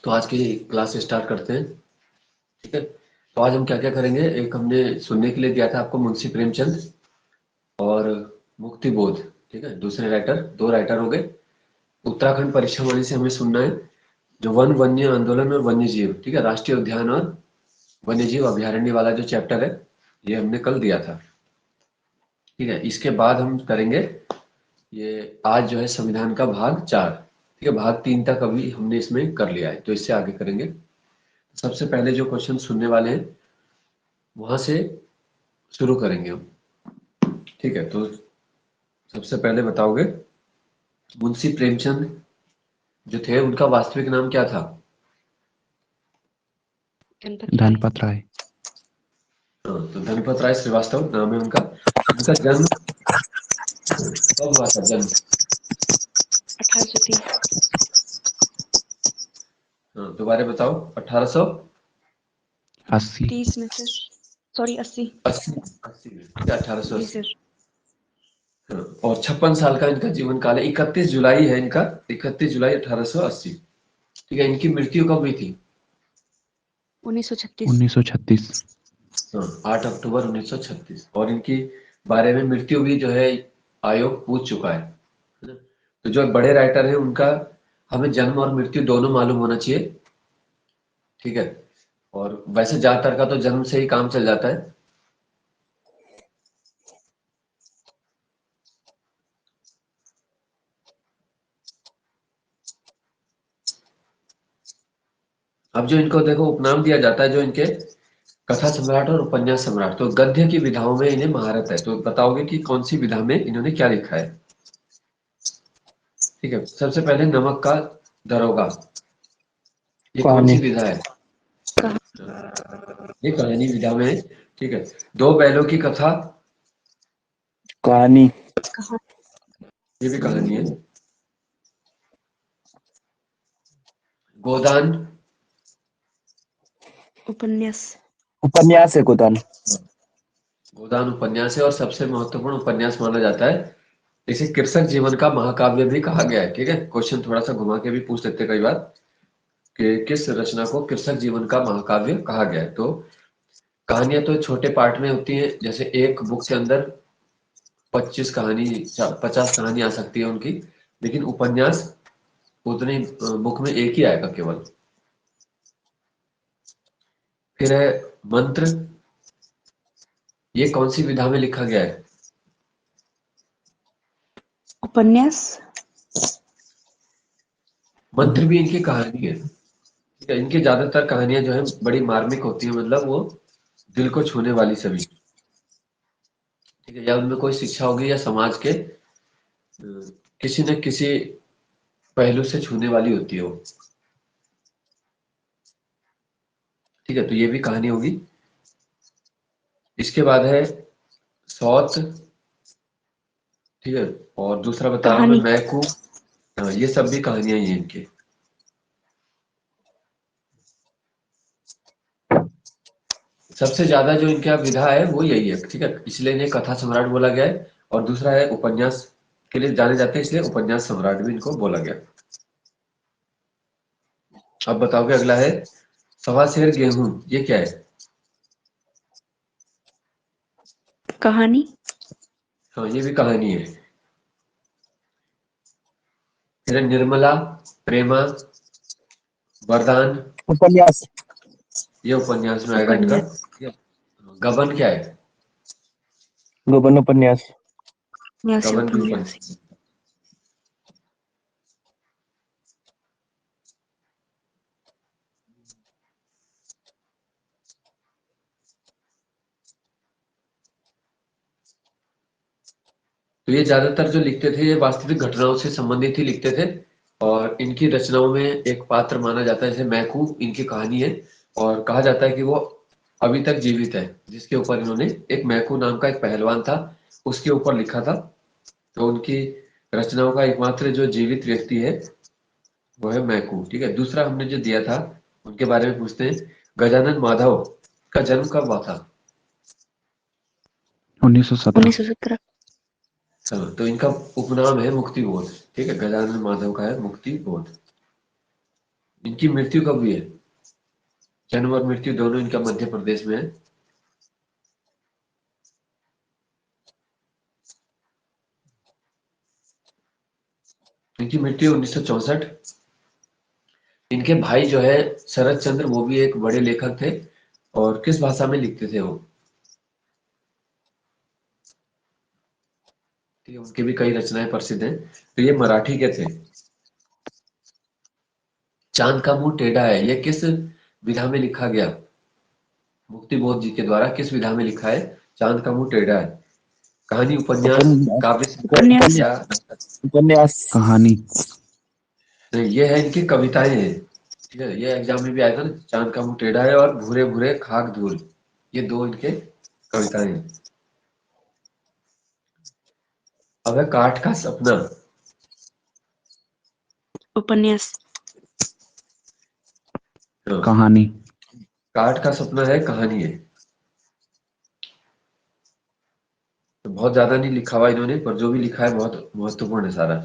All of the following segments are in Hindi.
तो आज की क्लास स्टार्ट करते हैं। ठीक है, तो आज हम क्या क्या करेंगे। एक हमने सुनने के लिए दिया था आपको मुंशी प्रेमचंद और मुक्ति बोध। ठीक है, दूसरे राइटर, दो राइटर हो गए। उत्तराखंड परीक्षा वाणी से हमें सुनना है जो वन वन्य आंदोलन और वन्य जीव, ठीक है, राष्ट्रीय उद्यान और वन्य जीव अभ्यारण्य वाला जो चैप्टर है ये हमने कल दिया था। ठीक है, इसके बाद हम करेंगे ये आज जो है संविधान का भाग 4। ठीक है, भाग 3 तक अभी हमने इसमें कर लिया है, तो इससे आगे करेंगे। सबसे पहले जो क्वेश्चन सुनने वाले हैं वहां से शुरू करेंगे हम। ठीक है, तो सबसे पहले बताओगे मुंशी प्रेमचंद जो थे उनका वास्तविक नाम क्या था? धनपत राय। हाँ, तो धनपत राय श्रीवास्तव नाम है उनका। उनका जन्म कब हुआ था? जन्म 1830। हाँ, दोबारा बताओ। 1880 30 में सर, सॉरी 80। 80 में, 1880। जी सर। हाँ, और 56 साल का इनका जीवन काल है। 31 जुलाई है इनका, 31 जुलाई 1880। ठीक है, इनकी मृत्यु कब हुई थी? 1936। 1936। हाँ, 8 अक्टूबर 1936। और इनकी बारे में मृत्यु भी जो है आयोग पूछ चुका है ना? तो जो बड़े राइटर हैं उनका हमें जन्म और मृत्यु दोनों मालूम होना चाहिए। ठीक है, और वैसे ज्यादातर का तो जन्म से ही काम चल जाता है। अब जो इनको देखो उपनाम दिया जाता है, जो इनके कथा सम्राट और उपन्यास सम्राट, तो गद्य की विधाओं में इन्हें महारत है। तो बताओगे कि कौन सी विधा में इन्होंने क्या लिखा है? ठीक है, सबसे पहले नमक का दरोगा, ये कौन सी विधा है? ये कहानी विधा में है। ठीक है, दो बैलों की कथा, कहानी। ये भी कहानी है। गोदान, उपन्यास। उपन्यास है गोदान। गोदान उपन्यास है और सबसे महत्वपूर्ण उपन्यास माना जाता है। इसे कृषक जीवन का महाकाव्य भी कहा गया है। ठीक है, क्वेश्चन थोड़ा सा घुमा के भी पूछ सकते हैं कई बार कि किस रचना को कृषक जीवन का महाकाव्य कहा गया है। तो कहानियां तो छोटे पार्ट में होती हैं, जैसे एक बुक के अंदर 25 कहानी 50 कहानी आ सकती है उनकी, लेकिन उपन्यास उतने बुक में एक ही आएगा केवल। फिर है मंत्र, ये कौन सी विधा में लिखा गया है? उपन्यास। मंत्र भी इनकी कहानी है। ठीक है, इनकी ज्यादातर कहानियां जो है बड़ी मार्मिक होती है, मतलब वो दिल को छूने वाली सभी। ठीक है, या उनमें कोई शिक्षा होगी या समाज के किसी न किसी पहलू से छूने वाली होती है वो। ठीक है, तो ये भी कहानी होगी। इसके बाद है सौत। ठीक है, और दूसरा बता रहा हूँ मैं, कहानी। मैकू। हाँ, ये सब भी कहानियां ही हैं इनकी। सबसे ज्यादा जो इनका विधा है वो यही है। ठीक है, इसलिए इन्हें कथा सम्राट बोला गया है। और दूसरा है उपन्यास के लिए जाने जाते हैं, इसलिए उपन्यास सम्राट भी इनको बोला गया। अब बताओगे, अगला है सवा सेर गेहूं, ये क्या है? कहानी। हाँ, ये भी कहानी है। फिर है निर्मला, प्रेमा, वरदान, उपन्यास। ये उपन्यास में आएगा इनका। उपन्यास। ठीक है, गबन क्या है? गोपन उपन्यास। गबन भी उपन्यास। उपन्यास। तो ये ज्यादातर जो लिखते थे ये वास्तविक घटनाओं से संबंधित ही लिखते थे। और इनकी रचनाओं में एक पात्र माना जाता है, जैसे मैकू इनकी कहानी है। और कहा जाता है कि वो अभी तक जीवित है, जिसके ऊपर इन्होंने, एक मैकू नाम का एक पहलवान था, उसके ऊपर लिखा था। तो उनकी रचनाओं का एकमात्र जो जीवित व्यक्ति है वो है मैकू। ठीक है, दूसरा हमने जो दिया था उनके बारे में पूछते हैं। गजानन माधव का जन्म कब हुआ था? 1917। 1917। चलो, तो इनका उपनाम है मुक्ति बोध। ठीक है, गजानन माधव का है मुक्ति बोध। इनकी मृत्यु कब हुई है? जन्म और मृत्यु दोनों इनका मध्य प्रदेश में है। इनकी मृत्यु 1964। इनके भाई जो है शरद चंद्र, वो भी एक बड़े लेखक थे। और किस भाषा में लिखते थे वो? ठीक है, उनके भी कई रचनाएं प्रसिद्ध हैं। तो ये मराठी के थे। चांद का मुंह टेढ़ा है, ये किस विधा में लिखा गया? मुक्ति बोध जी के द्वारा किस विधा में लिखा है चांद का मुंह टेढ़ा है? कहानी, उपन्यास, उपन्यास काव्य उपन्यास। या उपन्यास कहानी। नहीं, ये है इनकी कविताएं हैं। ठीक है, ये एग्जाम में भी आया था ना, चांद का मुंह टेढ़ा है और भूरे भूरे खाक धूल, ये दो इनके कविताएं हैं। अब है काठ का सपना। उपन्यास। हाँ, कहानी। काठ का सपना है, कहानी है। तो बहुत ज्यादा नहीं लिखा हुआ इन्होंने, पर जो भी लिखा है बहुत महत्वपूर्ण है सारा।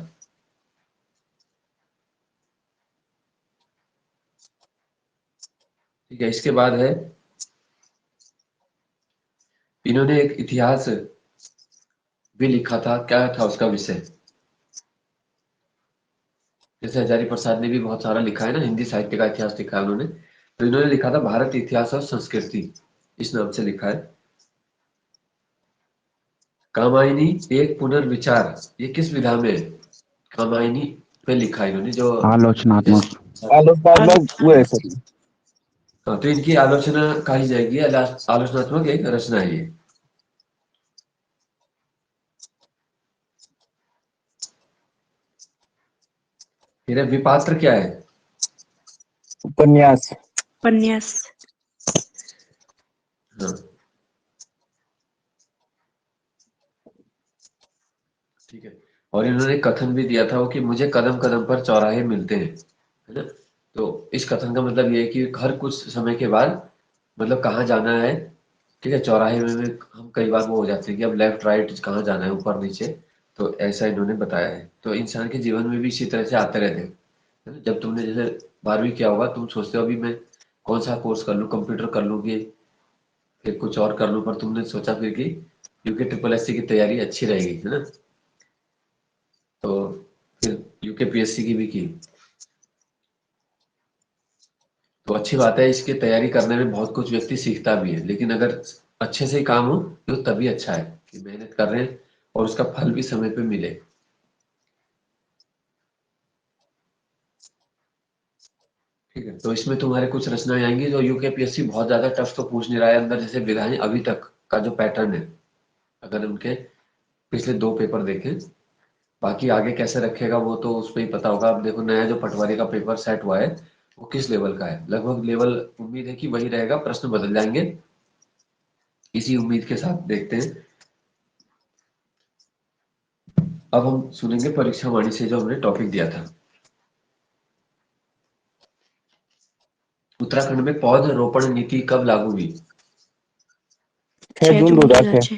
ठीक है, इसके बाद है, इन्होंने एक इतिहास भी लिखा था, क्या था उसका विषय? जैसे हजारी प्रसाद ने भी बहुत सारा लिखा है ना, हिंदी साहित्य का इतिहास लिखा है उन्होंने। तो इन्होंने लिखा था भारत इतिहास और संस्कृति, इस नाम से लिखा है। कामायनी एक पुनर्विचार, ये किस विधा में है? कामायनी पे लिखा है इन्होंने, जो आलोचनात्मक। आलोचनात्मक वो है सर। हाँ, तो इनकी आलोचना कही जाएगी, आलोचनात्मक एक रचना है ये। फिर विपात्र क्या है? उपन्यास उपन्यास। हाँ, ठीक है। और इन्होंने कथन भी दिया था वो कि मुझे कदम कदम पर चौराहे मिलते हैं, है ना। तो इस कथन का मतलब ये है कि हर कुछ समय के बाद मतलब कहाँ जाना है। ठीक है, चौराहे में हम कई बार वो हो जाते हैं कि अब लेफ्ट राइट कहाँ जाना है, ऊपर नीचे। तो ऐसा इन्होंने बताया है। तो इंसान के जीवन में भी इसी तरह से आते रहते हैं, है ना। जब तुमने जैसे 12वीं किया होगा, तुम सोचते हो अभी मैं कौन सा कोर्स कर लूँ, कंप्यूटर कर लूँ कि फिर कुछ और कर लूँ, पर तुमने सोचा फिर कि यूके ट्रिपल एससी की तैयारी अच्छी रहेगी, है ना। तो फिर यूकेपीएससी की भी की। तो अच्छी बात है, इसकी तैयारी करने में बहुत कुछ व्यक्ति सीखता भी है, लेकिन अगर अच्छे से ही काम हो तो तभी अच्छा है कि मेहनत कर रहे हैं और उसका फल भी समय पे मिले। ठीक है, तो इसमें तुम्हारे कुछ रचनाएं आएंगी जो यूकेपीएससी बहुत ज्यादा टफ तो पूछ नहीं रहा है अंदर, जैसे विधाएं अभी तक का जो पैटर्न है, अगर उनके पिछले 2 पेपर देखें। बाकी आगे कैसे रखेगा वो तो उस पर ही पता होगा। अब देखो, नया जो पटवारी का पेपर सेट हुआ है वो किस लेवल का है, लगभग लेवल उम्मीद है कि वही रहेगा, प्रश्न बदल जाएंगे। इसी उम्मीद के साथ देखते हैं। अब हम सुनेंगे परीक्षा वाणी से जो हमने टॉपिक दिया था। उत्तराखंड में पौध रोपण नीति कब लागू हुई? 6 6 जून जून 2006।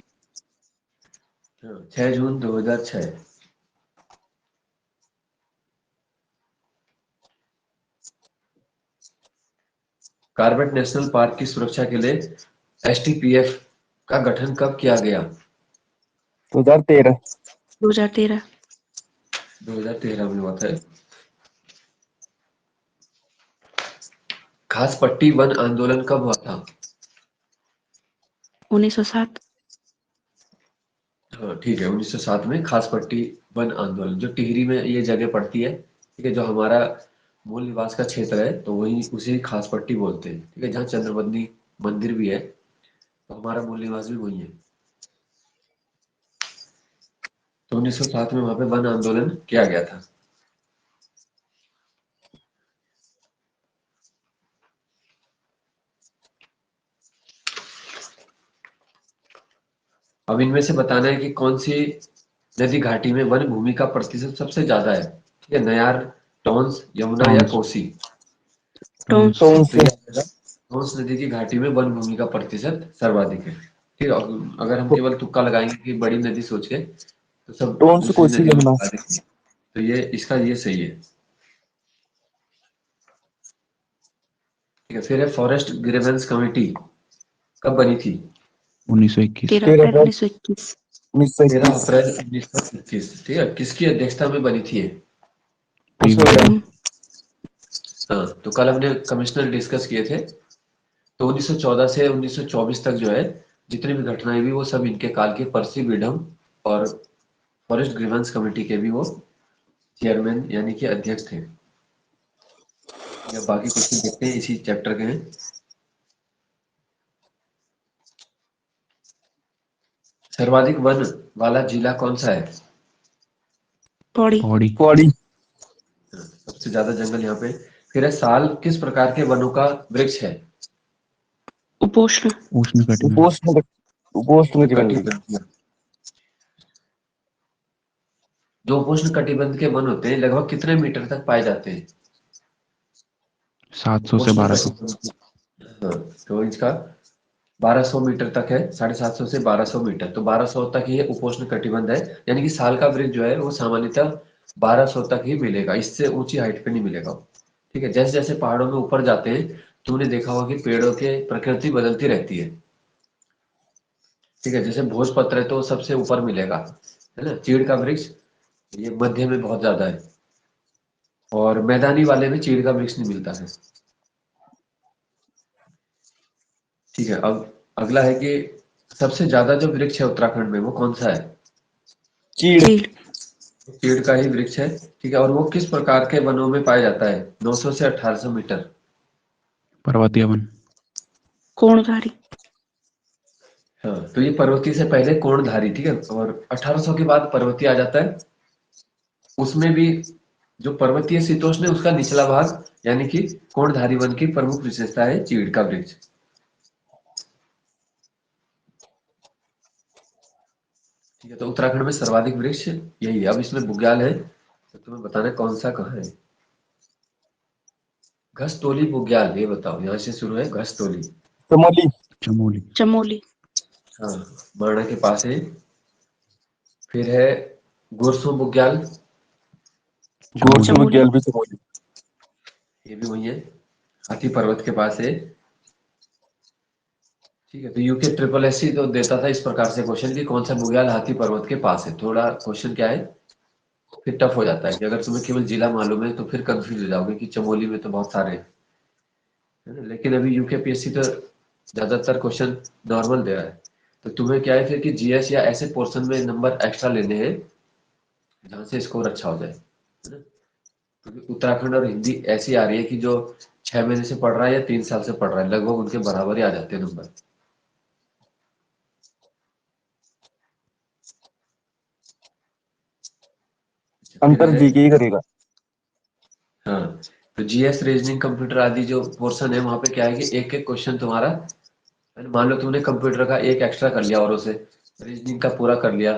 2006। 6 जून 2006। कार्बेट नेशनल पार्क की सुरक्षा के लिए एसटीपीएफ का गठन कब किया गया? 2013। 2013। 2013 में हुआ था। खास पट्टी वन आंदोलन कब हुआ था? 1907। हाँ, ठीक है, 1907 में खास पट्टी वन आंदोलन, जो टिहरी में ये जगह पड़ती है। ठीक है, जो हमारा मूल निवास का क्षेत्र है, तो वही उसे खास पट्टी बोलते हैं। ठीक है, जहाँ चंद्रवदनी मंदिर भी है, तो हमारा मूल निवास भी वही है। तो 1907 में वहां पे वन आंदोलन किया गया था। अब इनमें से बताना है कि कौन सी नदी घाटी में वन भूमि का प्रतिशत सबसे ज्यादा है। ठीक है, नयार, टॉन्स, यमुना या टॉन्स। कोसी। टॉन्स। टोन तो से। ये आएगा, टॉन्स नदी की घाटी में वन भूमि का प्रतिशत सर्वाधिक है। ठीक है, अगर हम केवल तुक्का लगाएंगे कि बड़ी नदी सोच के, तो सब टोन से दूसरी कोसी नदियों में यमुना। लगा देंगे। तो ये इसका ये सही है। ठीक है, फिर है फॉरेस्ट ग्रीवेंस कमेटी, कब बनी थी? 1921 13 13 अप्रैल अप्रैल 1921। 13 1921 अप्रैल 1921। ठीक है, किसकी अध्यक्षता में बनी थी ये? प्री उसमें मैडम हाँ, तो कल हमने कमिश्नर डिस्कस किए थे। तो 1914 से 1924 तक जो है जितनी भी घटनाएं हुई वो सब इनके काल के पर्सी बीडम और फॉरेस्ट ग्रीवेंस कमेटी के भी वो चेयरमैन यानी कि अध्यक्ष थे। या बाकी क्वेश्चन देखते हैं, इसी चैप्टर के हैं। सर्वाधिक वन वाला जिला कौन सा है? पौड़ी। पौड़ी पौड़ी सबसे ज्यादा जंगल यहाँ पे। फिर है साल किस प्रकार के वनों का वृक्ष है? उपोष्ण। उष्ण कटिबंध उपोष्ण उपोष्ण कटिबंधीय कटिबंधीय। जो उपोष्ण कटिबंध के वन होते हैं लगभग कितने मीटर तक पाए जाते हैं? 700 से उपोष्ण 1200 कटिबंध, हाँ, तो इसका 1200 मीटर तक है, 750 से 1200 मीटर, तो 1200 तक ही ये उपोष्ण कटिबंध है। यानी कि साल का वृक्ष जो है वो सामान्यतः 1200 तक ही मिलेगा, इससे ऊंची हाइट पे नहीं मिलेगा। ठीक है, जैसे जैसे पहाड़ों में ऊपर जाते हैं तुमने देखा होगा कि पेड़ों के प्रकृति बदलती रहती है। ठीक है, जैसे भोजपत्र है तो सबसे ऊपर मिलेगा, है ना। चीड़ का वृक्ष ये मध्य में बहुत ज्यादा है, और मैदानी वाले में चीड़ का वृक्ष नहीं मिलता है। ठीक है, अब अगला है कि सबसे ज्यादा जो वृक्ष है उत्तराखंड में वो कौन सा है? चीड़ चीड़। पेड़ का ही वृक्ष है। ठीक है, और वो किस प्रकार के वनों में पाया जाता है? 900 से 1800 मीटर। पर्वतीय वन कोणधारी। हाँ, तो ये पर्वतीय से पहले कोणधारी, ठीक है, और 1800 के बाद पर्वतीय आ जाता है। उसमें भी जो पर्वतीय शीतोष्ण है उसका निचला भाग, यानी कि कोणधारी वन की प्रमुख विशेषता है चीड़ का वृक्ष। ठीक है, तो उत्तराखंड में सर्वाधिक वृक्ष यही है। अब इसमें बुग्याल है, तो तुम्हें बताना है कौन सा कहाँ है। घसतोली बुग्याल, ये बताओ, यहाँ से शुरू है घसतोली। चमोली चमोली चमोली। हाँ, माणा के पास है। फिर है गोरसो बुग्याल, गोरसु चमोली चमोली। विज्ञान भी चमोली ये भी वही है, हाथी पर्वत के पास है। ठीक है, तो यूके ट्रिपल एस सी तो देता था इस प्रकार से क्वेश्चन कि कौन सा बुग्याल हाथी पर्वत के पास है। थोड़ा क्वेश्चन क्या है, फिर टफ हो जाता है कि अगर तुम्हें केवल जिला मालूम है तो फिर कंफ्यूज हो जाओगे कि चमोली में तो बहुत सारे हैं, है ना। लेकिन अभी यूके पीएससी तो ज्यादातर क्वेश्चन नॉर्मल दे रहा है। तो तुम्हें क्या है फिर कि जीएस या ऐसे पोर्शन में नंबर एक्स्ट्रा लेने हैं जहां से स्कोर अच्छा हो जाए, है ना। क्योंकि उत्तराखंड और हिंदी ऐसी आ रही है कि जो 6 महीने से पढ़ रहा है या 3 साल से पढ़ रहा है लगभग उनके बराबर ही आ जाते हैं नंबर। फिर अंतर है, जीके ही करेगा हाँ, तो जीएस रीजनिंग कंप्यूटर आदि जो पोर्शन है वहां पे क्या है कि एक एक क्वेश्चन तुम्हारा, है ना, मान लो तुमने कंप्यूटर का एक एक्स्ट्रा कर लिया और उसे रीजनिंग का पूरा कर लिया,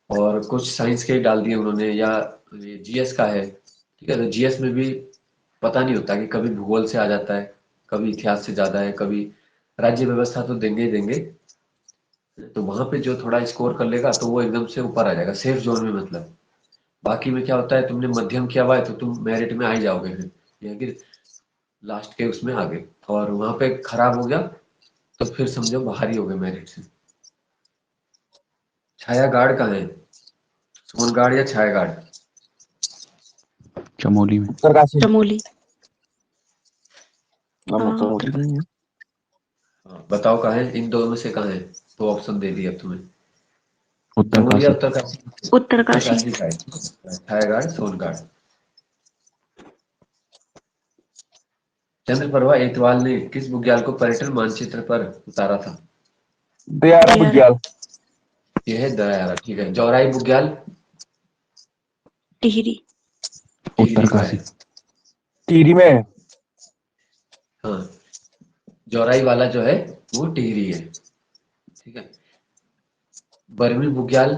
और कुछ साइंस के डाल दिए उन्होंने, या जीएस का है। ठीक है, तो जीएस में भी पता नहीं होता कि कभी भूगोल से आ जाता है, कभी इतिहास से ज्यादा है, कभी राज्य व्यवस्था तो देंगे ही देंगे। तो वहां पे जो थोड़ा स्कोर कर लेगा तो वो एकदम से ऊपर आ जाएगा सेफ जोन में, मतलब। बाकी में क्या होता है, तुमने मध्यम किया हुआ है तो तुम मेरिट में आ ही जाओगे, फिर यह कि लास्ट के उसमें आ गए, और वहां पे खराब हो गया तो फिर समझो बाहर ही हो गए मेरिट से। छाया गार्ड कहाँ है? सोन गार्ड या छाया गार्ड? चमोली में उत्तरकाशी चमोली। हम हाँ चमोली उत्तराखंड। हाँ, बताओ कहाँ है, इन दोनों में से कहाँ है? तो ऑप्शन दे दिए अब तुम्हें। चमोली या उत्तरकाशी उत्तरकाशी? उत्तरकाशी। उत्तरकाशी का है, छाया गार्ड सोन गार्ड। चंद्रप्रभा एतवाल ने किस बुग्याल को पर्यटन मानचित्र पर उतारा था? दयारा दयारा। विज्ञान यह है दयारा। ठीक है, जौराई बुग्याल टिहरी। टिहरी का उत्तरकाशी है। टिहरी में है हाँ, जौराई वाला जो है वो टिहरी है। ठीक है, बरमी बुग्याल,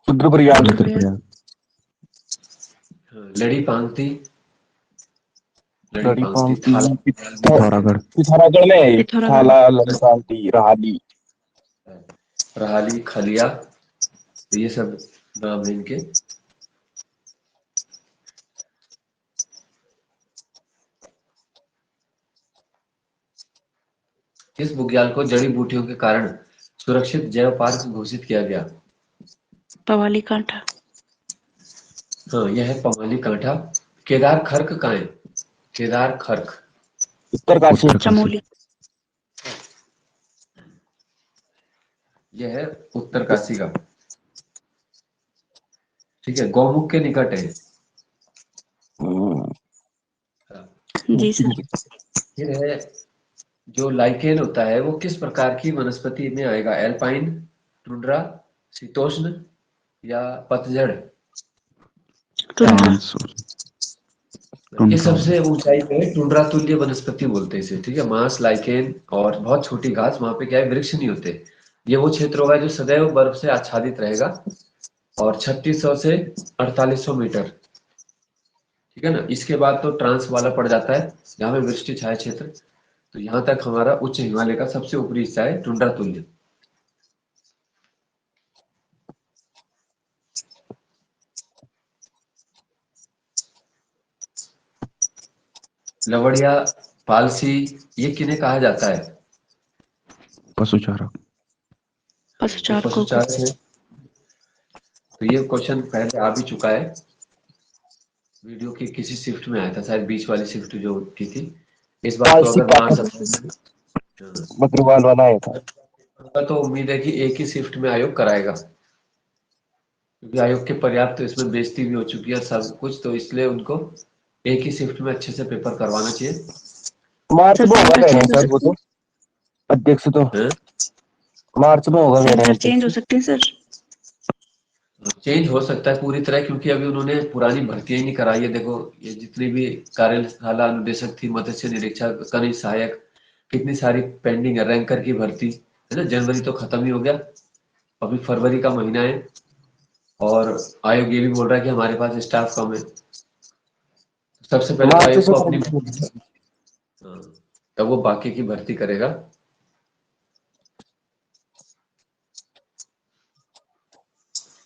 रुद्रप्रयाग रुद्रप्रयाग। रुद्रप्रयाग हाँ, लड़ी पांगती, लड़ी लड़ी पांगती पांगटी थाला, पिथौरागढ़ पिथौरागढ़ में है पिथौरागढ़। थाला लड़कांटी रहाली रहाली, खलिया, तो ये सब नाम है इनके। किस बुग्याल को जड़ी बूटियों के कारण सुरक्षित जैव पार्क घोषित किया गया? पवाली कांठा। हाँ, यह है पमाली कांठा। केदार खर्क कहाँ है? केदार खर्क उत्तरकाशी। उत्तरकाशी। चमोली। यह है उत्तरकाशी का। ठीक है, गौमुख के निकट है। हाँ, जी सर। फिर है जो लाइकेन होता है वो किस प्रकार की वनस्पति में आएगा? एल्पाइन, टुंड्रा, शीतोष्ण या पतझड़? टुंड्रा। मानसून। ये टुंड्रा। सबसे ऊंचाई पे है, टुंड्रा तुल्य वनस्पति बोलते हैं इसे। ठीक है, मांस, लाइकेन और बहुत छोटी घास, वहां पे क्या है, वृक्ष नहीं होते। ये वो क्षेत्र होगा जो सदैव बर्फ से आच्छादित रहेगा और 3600 से 4800 मीटर। ठीक है ना। इसके बाद तो ट्रांस वाला पड़ जाता है जहाँ पे वृष्टि छाया क्षेत्र। तो यहाँ तक हमारा उच्च हिमालय का सबसे ऊपरी हिस्सा है टुंड्रा तुल्य। लवड़िया, पालसी, ये किन्हें कहा जाता है? पशुचारक। ये पशुचारकों को। पशुचारक है। तो ये क्वेश्चन पहले आ भी चुका है, वीडियो की किसी शिफ्ट में आया था शायद, बीच वाली शिफ्ट जो की थी। इस बार तो पालसी अगर मार सकते बकरवाल वाला आया था। तो उम्मीद है कि एक ही शिफ्ट में आयोग कराएगा, क्योंकि आयोग के पर्याप्त तो इसमें बेइज्जती भी हो चुकी है सब कुछ, तो इसलिए उनको एक ही शिफ्ट में अच्छे से पेपर करवाना चाहिए। मार्च सर में होगा सेंटर कह रहे हैं चेंज हो सर, वो सकते तो अध्यक्ष तो हैं? मार्च में होगा कह रहे सेंटर हैं चेंज हो अध्यक्ष। सकते हैं सर। चेंज हो सकता है पूरी तरह, क्योंकि अभी उन्होंने पुरानी भर्तियां ही नहीं कराई है। देखो, ये जितनी भी कार्यशाला अनुदेशक थी, मत्स्य निरीक्षक, खनिज सहायक, कितनी सारी पेंडिंग है। रैंकर की भर्ती है ना, जनवरी तो खत्म ही हो गया, अभी फरवरी का महीना है और आयोग ये भी बोल रहा है कि हमारे पास स्टाफ कम है। सबसे पहले तो मार्च आयोग से को अपनी, करेंगे। हाँ, तब वो बाकी की भर्ती करेगा।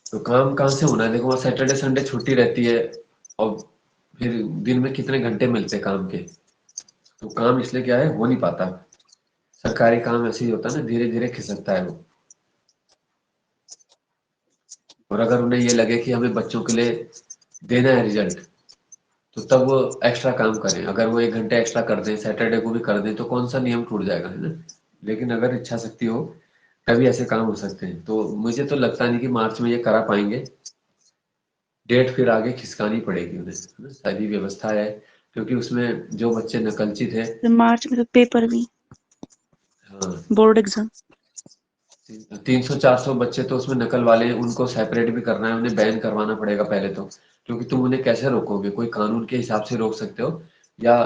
तो काम कहाँ से होना है? देखो, वहाँ सैटरडे संडे छुट्टी रहती है और फिर दिन में कितने घंटे मिलते हैं काम के, तो काम इसलिए क्या है, हो नहीं पाता। सरकारी काम ऐसे ही होता है ना, धीरे धीरे खिसकता है वो। और अगर उन्हें ये लगे कि हमें बच्चों के लिए देना है रिजल्ट, तो तब वो एक्स्ट्रा काम करें। अगर वो 1 घंटे एक्स्ट्रा कर दें, सैटरडे को भी कर दें, तो कौन सा नियम टूट जाएगा, है ना। लेकिन अगर इच्छा शक्ति हो तभी ऐसे काम हो सकते हैं। तो मुझे तो लगता नहीं कि मार्च में ये करा पाएंगे। डेट फिर आगे खिसकानी पड़ेगी उन्हें, है ना? सारी व्यवस्था है, क्योंकि उसमें जो बच्चे नकलची थे। तो मार्च में तो पेपर भी, हाँ, बोर्ड एग्जाम। 300-400 बच्चे तो उसमें नकल वाले हैं, उनको सेपरेट भी करना है, उन्हें बैन करवाना पड़ेगा पहले तो। क्योंकि तुम उन्हें कैसे रोकोगे? कोई कानून के हिसाब से रोक सकते हो, या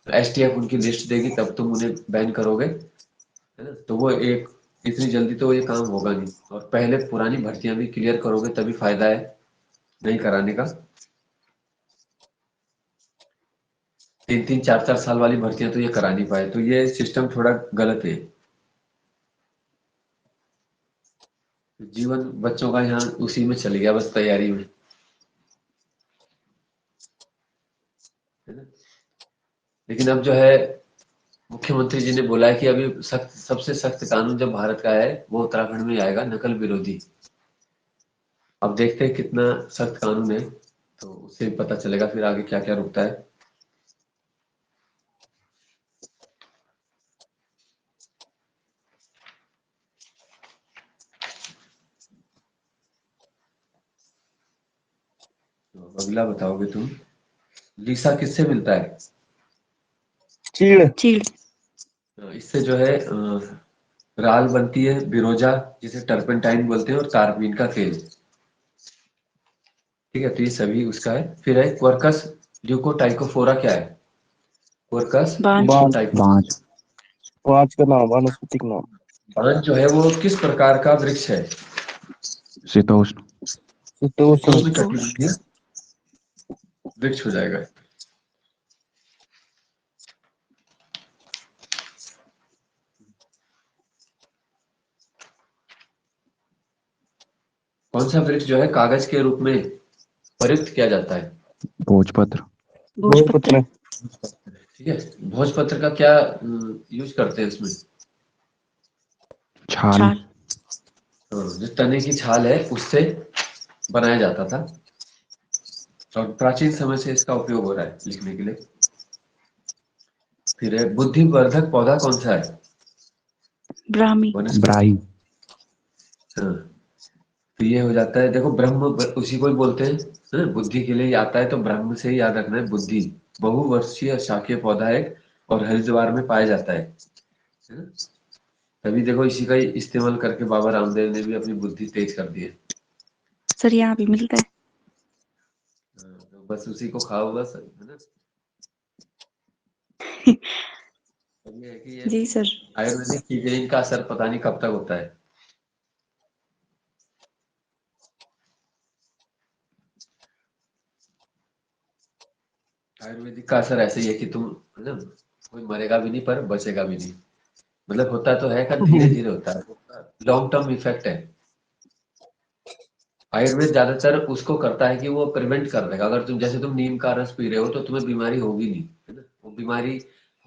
एसटीएफ उनकी लिस्ट देगी तब तुम उन्हें बैन करोगे, है ना। तो वो एक, इतनी जल्दी तो ये काम होगा नहीं, और पहले पुरानी भर्तियां भी क्लियर करोगे तभी फायदा है नहीं कराने का। 3-3, 4-4 साल वाली भर्तियां तो ये करा नहीं पाए, तो ये सिस्टम थोड़ा गलत है। जीवन बच्चों का यहाँ उसी में चल गया, बस तैयारी में, है ना। लेकिन अब जो है, मुख्यमंत्री जी ने बोला है कि अभी सख्त, सबसे सख्त कानून जब भारत का है वो उत्तराखंड में आएगा, नकल विरोधी। अब देखते हैं कितना सख्त कानून है, तो उससे पता चलेगा फिर आगे क्या क्या रुकता है। तो अगला बताओगे तुम, लीसा किससे मिलता है? चीड़। चीड़। इससे जो है राल बनती है, बिरोजा जिसे टर्पेंटाइन बोलते हैं, और कारबीन का तेल। ठीक है, तो ये सभी उसका है। फिर है क्वर्कस ल्यूकोटाइकोफोरा, क्या है? क्वर्कस बांझ। ल्यूकोटाइको। बांझ। पांच का नाम, वानस्पतिक नाम। बांझ जो है वो किस प्रकार का वृक्ष है? शीतोष्ण। शीतोष्ण। शीतोष्ण कटिबंधीय वृक्ष हो जाएगा। कौन सा वृक्ष जो है कागज के रूप में प्रयुक्त किया जाता है? भोजपत्र। भोजपत्र। भोजपत्र। ठीक है, भोजपत्र का क्या यूज करते हैं इसमें? छाल। छाल। जो तने की छाल है उससे बनाया जाता था और प्राचीन समय से इसका उपयोग हो रहा है लिखने के लिए। फिर है बुद्धिवर्धक पौधा कौन सा है? ब्राह्मी। वनस्पति। ब्राही। हाँ, तो ये हो जाता है। देखो ब्रह्म उसी को ही बोलते हैं, है ना? बुद्धि के लिए आता है तो ब्रह्म से ही याद रखना है। बुद्धि बहुवर्षीय शाकीय पौधा है और हरिद्वार में पाया जाता है ना? तभी देखो इसी का ही इस्तेमाल करके बाबा रामदेव ने भी अपनी बुद्धि तेज कर दी है। सर यहाँ भी मिलता है। तो बस उसी को खाओ बस, है ना? अब ये है कि ये जी सर। आयुर्वेदिक चीजें, इनका असर पता नहीं कब तक होता है। आयुर्वेदिक का असर ऐसे ही है कि तुम, है ना, कोई मरेगा भी नहीं पर बचेगा भी नहीं। मतलब होता तो है पर धीरे धीरे होता है, लॉन्ग टर्म इफेक्ट है। आयुर्वेद ज्यादातर उसको करता है कि वो प्रिवेंट कर देगा। अगर तुम जैसे तुम नीम का रस पी रहे हो तो तुम्हें बीमारी होगी नहीं, है ना? वो बीमारी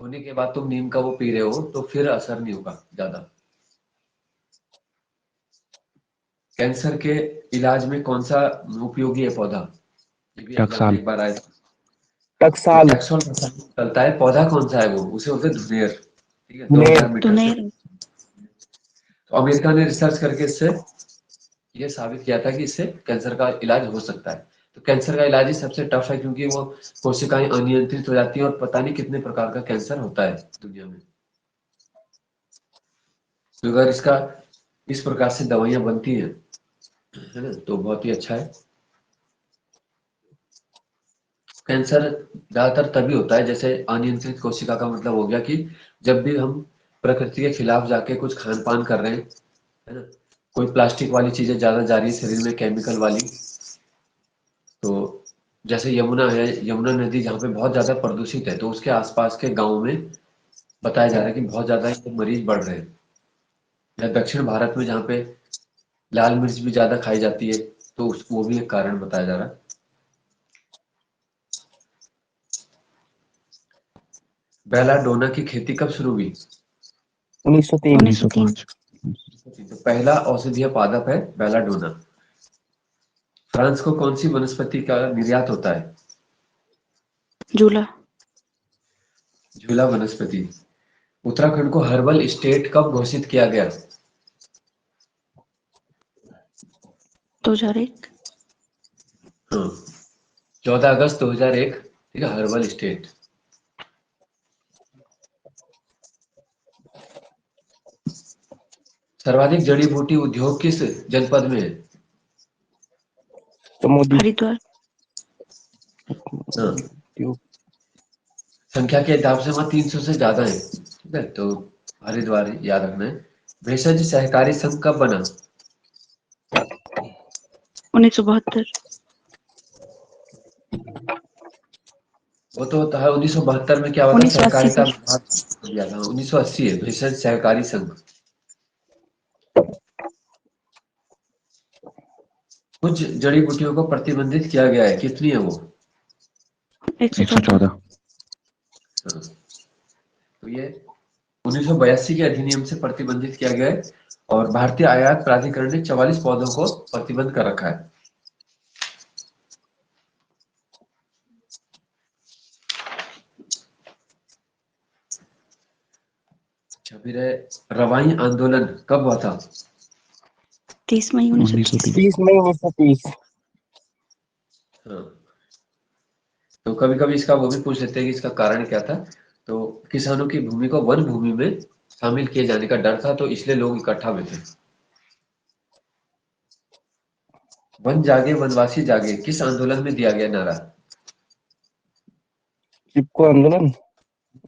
होने के बाद तुम नीम का वो पी रहे हो तो फिर असर नहीं होगा ज्यादा। कैंसर के इलाज में कौन सा उपयोगी है पौधा? ये भी एग्जाम में टकसाल। एक बार आया था। तो टकसाल। टैक्सोल चलता है, पौधा कौन सा है वो? उसे बोलते हैं धुनेर। ठीक है, धुनेर। 2000 मीटर से। तुनेर। तो अमेरिका ने रिसर्च करके इससे ये साबित किया था कि इससे कैंसर का इलाज हो सकता है। तो कैंसर का इलाज ही सबसे टफ है क्योंकि वो कोशिकाएं अनियंत्रित हो जाती हैं और पता नहीं कितने प्रकार का कैंसर होता है दुनिया में। तो अगर इसका इस प्रकार से दवाइयां बनती हैं, है ना, तो बहुत ही अच्छा है। कैंसर ज्यादातर तभी होता है, जैसे अनियंत्रित कोशिका का मतलब हो गया कि जब भी हम प्रकृति के खिलाफ जाके कुछ खान पान कर रहे हैं, है ना, कोई प्लास्टिक वाली चीजें ज्यादा जा रही है शरीर में, केमिकल वाली। तो जैसे यमुना है, यमुना नदी जहाँ पे बहुत ज्यादा प्रदूषित है, तो उसके आसपास के गांव में बताया जा रहा है कि बहुत ज्यादा ये मरीज बढ़ रहे हैं। या दक्षिण भारत में जहाँ पे लाल मिर्च भी ज्यादा खाई जाती है, तो वो भी एक कारण बताया जा रहा है। बेलाडोना की खेती कब शुरू हुई? 1903। 1903। 1905। तो पहला औषधीय पादप है बेलाडोना। फ्रांस को कौन सी वनस्पति का निर्यात होता है? झूला। झूला वनस्पति। उत्तराखंड को हर्बल स्टेट कब घोषित किया गया? 2001। हाँ, 14 अगस्त 2001। ठीक है, हर्बल स्टेट। सर्वाधिक जड़ी बूटी उद्योग किस जनपद में है? चमोली। हरिद्वार। हाँ, संख्या के हिसाब से वहां 300 से ज्यादा है। ठीक है, तो हरिद्वार याद रखना है। भेषज सहकारी संघ कब बना? 1972। वो तो होता है 1972 में क्या हुआ था, 1980 सहकारिता सर। विभाग दिया था। 1980 है भेषज सहकारी संघ। कुछ जड़ी बूटियों को प्रतिबंधित किया गया है, कितनी है वो? 114। 114। हाँ, तो ये 1982 के अधिनियम से प्रतिबंधित किया गया है और भारतीय आयात प्राधिकरण ने 44 पौधों को प्रतिबंध कर रखा है। अच्छा, फिर है रवाई आंदोलन कब हुआ था? 30 मई 1930। 30 मई 1930। हाँ, तो कभी कभी इसका वो भी पूछ लेते हैं कि इसका कारण क्या था। तो किसानों की भूमि को वन भूमि में शामिल किए जाने का डर था, तो इसलिए लोग इकट्ठा हुए थे। वन जागे वनवासी जागे किस आंदोलन में दिया गया नारा? चिपको आंदोलन।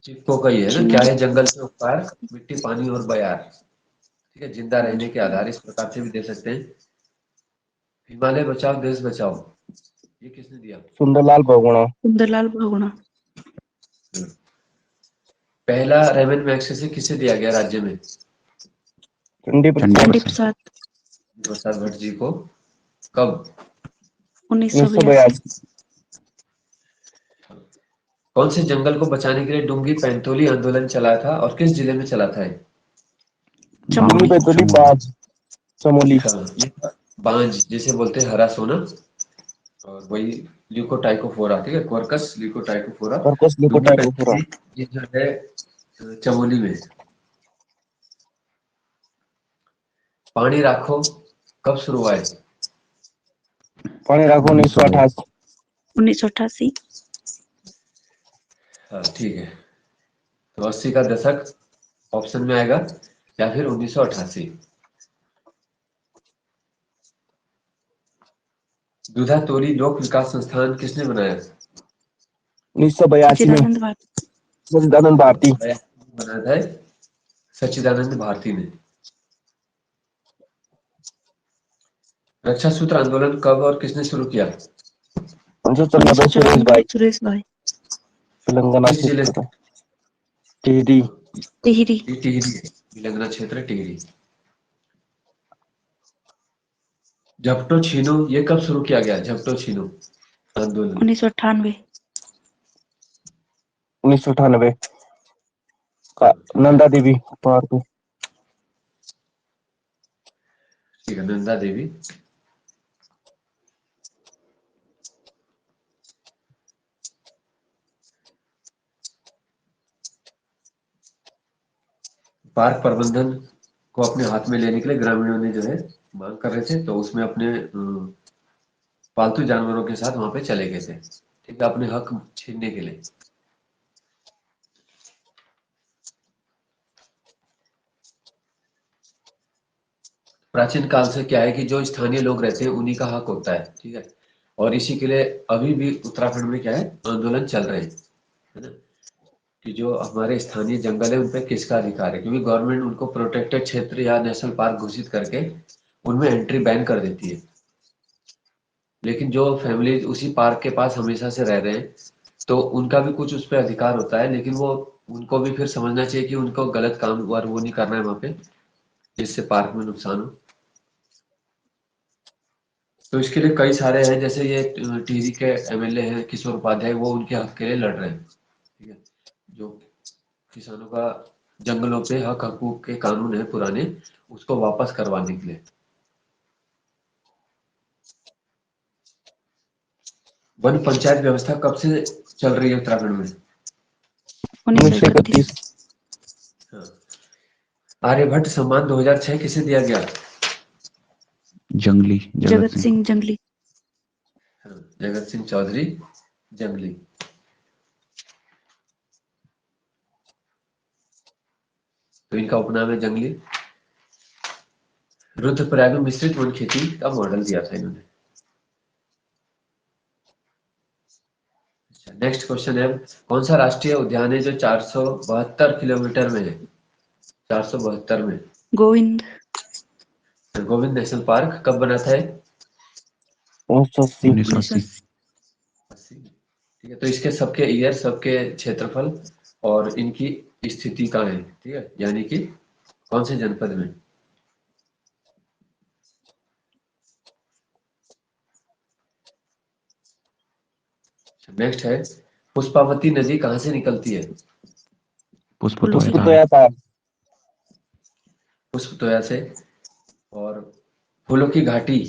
चिपको का ही है ना, क्या चिनाब। है जंगल से उपकार, मिट्टी पानी और बयार। ठीक है, जिंदा रहने के आधार, इस प्रकार से भी दे सकते हैं। हिमालय बचाओ देश बचाओ, ये किसने दिया? सुंदरलाल बहुगुणा। सुंदरलाल बहुगुणा। पहला रेवन मैग्सेसे किसे दिया गया राज्य में? चंडी चंडी प्रसाद। चंडी प्रसाद। प्रसाद। प्रसाद भट्ट जी को। कब? 1982। 1982। कौन से जंगल को बचाने के लिए डुंगी पैंतोली आंदोलन चला था और किस जिले में चला था ये? चमोली बेतुली बाज चमोली हाँ, ये बांझ जिसे बोलते हैं हरा सोना, और वही ल्यूकोटाइकोफोरा, ठीक है, क्वर्कस ल्यूकोटाइकोफोरा। कर्कस डूबी लिकोटाइकोफोरा पैंतीस ये जो है चमोली में। पानी राखो कब शुरू हुआ है? पानी राखो 1988 1988 हाँ ठीक है, तो 80 का दशक ऑप्शन में आएगा या फिर 1988। दूधा तोरी लोक विकास संस्थान किसने बनाया? 1982 में सच्चिदानंद भारती सच्चिदानंद भारती बनाया था सच्चिदानंद भारती ने। रक्षा सूत्र आंदोलन कब और किसने शुरू किया? 1994 सुरेश भाई सुरेश भाई तेलंगाना किस जिले क्षेत्र से? टिहरी टिहरी ये टिहरी है, तेलंगाना क्षेत्र टिहरी। झपटो छीनो ये कब शुरू किया गया? झपटो छीनो आंदोलन 1998 1998 का नंदा देवी पार्क ठीक है, नंदा देवी। पार्क प्रबंधन को अपने हाथ में लेने के लिए ग्रामीणों ने जो है मांग कर रहे थे, तो उसमें अपने पालतू जानवरों के साथ वहां पे चले गए थे, ठीक है, अपने हक छीनने के लिए। प्राचीन काल से क्या है कि जो स्थानीय लोग रहते हैं उन्हीं का हक होता है, ठीक है, और इसी के लिए अभी भी उत्तराखंड में क्या है आंदोलन चल रहे हैं, है ना, कि जो हमारे स्थानीय जंगल है उन पे किसका अधिकार है, क्योंकि गवर्नमेंट उनको प्रोटेक्टेड क्षेत्र या नेशनल पार्क घोषित करके उनमें एंट्री बैन कर देती है। लेकिन जो फैमिली उसी पार्क के पास हमेशा से रह रहे हैं तो उनका भी कुछ उस पर अधिकार होता है, लेकिन वो उनको भी फिर समझना चाहिए कि उनको गलत काम और वो नहीं करना है वहां पे जिससे पार्क में नुकसान हो। तो इसके लिए कई सारे हैं, जैसे ये टिहरी के एमएलए हैं किशोर उपाध्याय, वो उनके हक के लिए लड़ रहे हैं, ठीक है, जो किसानों का जंगलों पे हक हकूक के कानून है पुराने उसको वापस करवाने के लिए। वन पंचायत व्यवस्था कब से चल रही है उत्तराखंड में? 1931 हाँ। आर्यभट्ट सम्मान 2006 किसे दिया गया? जंगली जगत सिंह जंगली हाँ, जगत सिंह चौधरी जंगली। तो इनका उपनाम है जंगली। रुद्रप्रयाग में मिश्रित वन खेती का मॉडल दिया था इन्होंने। नेक्स्ट क्वेश्चन है, कौन सा राष्ट्रीय उद्यान है जो 472 किलोमीटर में है? 472 में गोविंद गोविंद नेशनल पार्क कब बना था? 1980 1980 ठीक है, तो इसके सबके ईयर सबके क्षेत्रफल और इनकी स्थिति कहाँ है, ठीक है, यानी कि कौन से जनपद में। नेक्स्ट है, पुष्पावती नदी कहाँ से निकलती है? पुष्पतोया उसको तो याद था पुष्पतोया से। और फूलों की घाटी,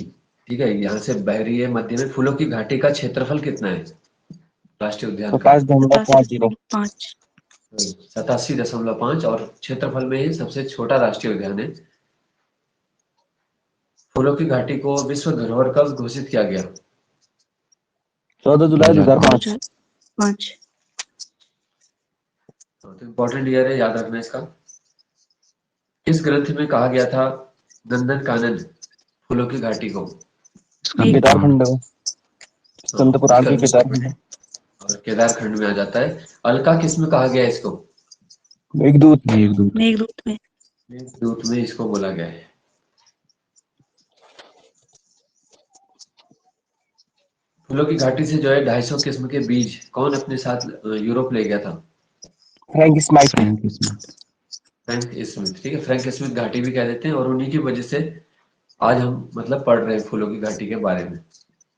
ठीक है, यहाँ से बह रही है मध्य में, फूलों की घाटी का क्षेत्रफल कितना है राष्ट्रीय उद्यान का? 57.50 5 87.5, और क्षेत्रफल में ही सबसे छोटा राष्ट्रीय उद्यान है। फूलों की घाटी को विश्व धरोहर कब घोषित किया गया? 14 जुलाई 2005 5 तो इम्पोर्टेंट ईयर है, याद रखना इसका। किस ग्रंथ में कहा गया था नंदन कानन फूलों की घाटी को? केदार खंड स्कंद पुराण के केदार खंड और केदार खंड में आ जाता है। अलका किस में कहा गया है इसको? मेघदूत मेघदूत में दूत में इसको बोला गया है। फूलों की घाटी से जो है 250 किस्म के बीज कौन अपने साथ यूरोप ले गया था? फ्रैंक स्माइट फ्रैंक स्मिथ, ठीक है, फ्रैंक स्मिथ घाटी भी कह देते हैं, और उन्हीं की वजह से आज हम मतलब पढ़ रहे हैं फूलों की घाटी के बारे में,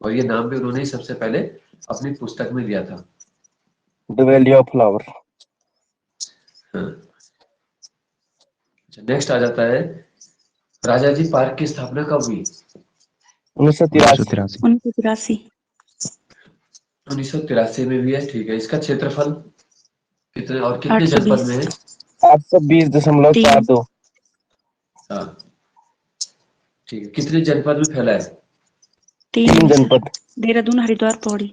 और ये नाम भी उन्होंने ही सबसे पहले अपनी पुस्तक में दिया था। द वैली ऑफ फ्लावर हाँ। नेक्स्ट आ जाता है राजाजी पार्क की स्थापना कब हुई? 1983। 1983 1983 में भी है, ठीक है। इसका क्षेत्रफल कितने और कितने 820 जनपद में है? 820.42। हाँ ठीक है। कितने जनपद में फैला है? 3 3 में सर, जनपद। देहरादून, हरिद्वार, पौड़ी।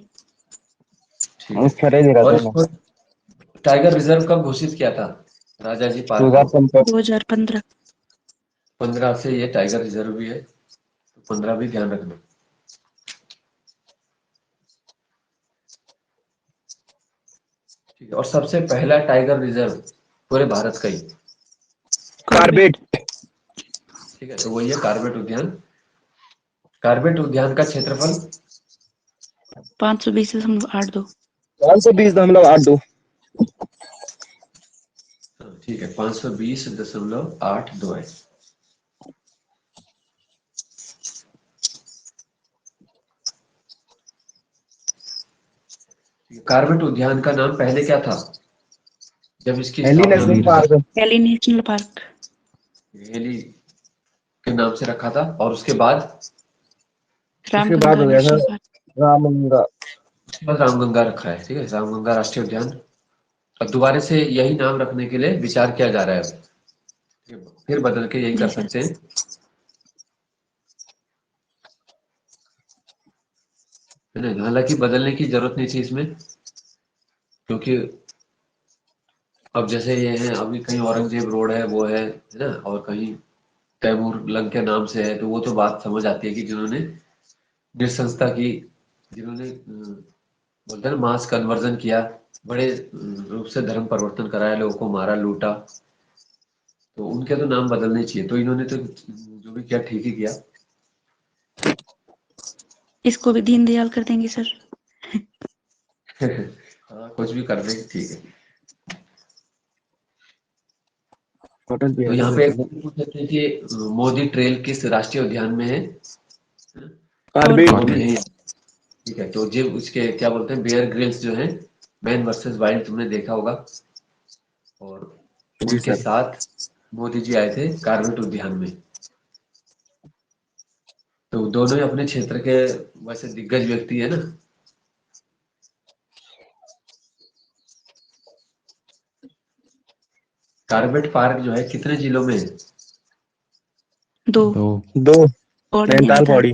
ठीक है। खरे और देहरादून इसको टाइगर रिजर्व कब घोषित किया था राजाजी पार्क को? 2015। 2015। 15 से ये टाइगर रिजर्व भी है, तो 15 भी ध्यान रखना। ठीक है। और सबसे पहला टाइगर रिजर्व पूरे भारत का ही, कार्बेट। ठीक है, तो वही है कार्बेट उद्यान। कार्बेट उद्यान का क्षेत्रफल 520.82। 520.82। ठीक है, 520.82 है। कार्बेट उद्यान का नाम पहले क्या था जब इसकी हेली स्थापना नेशनल हुई? पार्क। कैली नेशनल पार्क। हेली के नाम से रखा था, और उसके बाद उसके बाद रामगंगा हो गया था नेशनल पार्क। रामगंगा। रामगंगा रखा है, ठीक है, रामगंगा राष्ट्रीय उद्यान। और दोबारा से यही नाम रखने के लिए विचार किया जा रहा है, फिर बदल के यही जी कर सर। सकते हैं। है ना, हालांकि बदलने की जरूरत नहीं थी इसमें, क्योंकि अब जैसे ये है, अभी कहीं औरंगजेब रोड है वो है ना, और कहीं तैमूर लंग के नाम से है, तो वो तो बात समझ आती है कि जिन्होंने नृशंसता की, जिन्होंने बोलते हैं ना मास कन्वर्जन किया, बड़े रूप से धर्म परिवर्तन कराया, लोगों को मारा लूटा, तो उनके तो नाम बदलने चाहिए। तो इन्होंने तो जो भी किया ठीक ही किया। इसको भी दीनदयाल कर देंगे सर। हाँ, कुछ भी कर देंगे, ठीक है। होटल भी तो है यहाँ पे वैसे। पूछ सकते हैं कि मोदी ट्रेल किस राष्ट्रीय उद्यान में है? कार्बेट। और नहीं, ठीक है। तो जो उसके क्या बोलते हैं, बेयर ग्रिल्स जो है, मैन वर्सेस वाइल्ड तुमने देखा होगा, और जी उनके सर। साथ मोदी जी आए थे कार्बेट उद्यान में। तो दोनों ही अपने क्षेत्र के वैसे दिग्गज व्यक्ति है ना। कार्बेट पार्क जो है कितने जिलों में है? 2, 2। पौड़ी, नैनीताल नैनीताल। पौड़ी।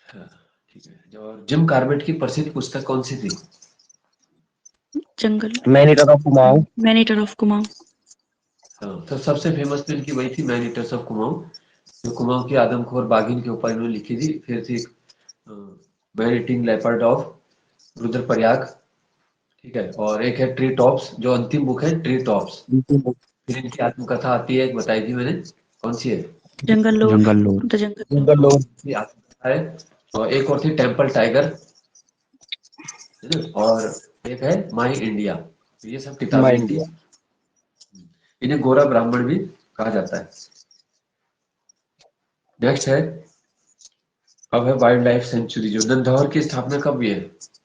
हाँ, ठीक है। और जिम कार्बेट की प्रसिद्ध पुस्तक कौन सी थी? जंगल, man eater of Kumaon. Man eater of Kumaon. हाँ, तो सबसे फेमस तो इनकी वही थी, मैन ईटर्स ऑफ कुमाऊं, जो कुमाऊं की आदमखोर बाघिन के ऊपर इन्होंने लिखी थी। फिर थी man eating leopard of Rudraprayag, ठीक है। और एक है ट्री टॉप्स, जो अंतिम बुक है, ट्री टॉप्स। फिर इनकी आत्मकथा आती है, एक बताई थी मैंने, कौन सी है? Jungle lore, jungle lore. The jungle lore. जंगल लोग। की आत्मकथा है। और एक और थी टेम्पल टाइगर, है ना, और एक है माई इंडिया। तो ये सब किताबें माई इनकी। इंडिया। इन्हें गोरा ब्राह्मण भी कहा जाता है। नेक्स्ट है, अब है वाइल्ड लाइफ सेंचुरी। जो नंदौर की स्थापना कब हुई है?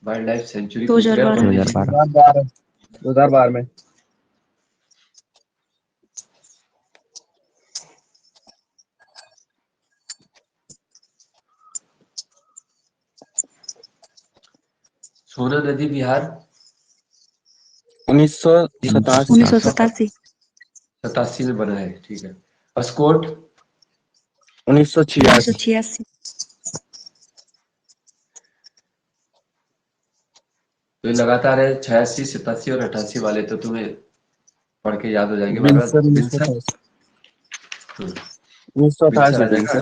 वाइल्ड लाइफ सेंचुरी पूछ रहे हैं, 2012 में। वन्य जीव। 2012 2012 में। सोना नदी बिहार 1987। 1987। 87 में बना है, ठीक है। अस्कोट 1986। 1986। तो ये लगातार है, 86, 87 और 88 वाले तो तुम्हें पढ़ के याद हो जाएंगे बार बार। बिनसर बिनसर, 1988। हम्म, 1988 बिनसर आ है जाएगा। बिनसर।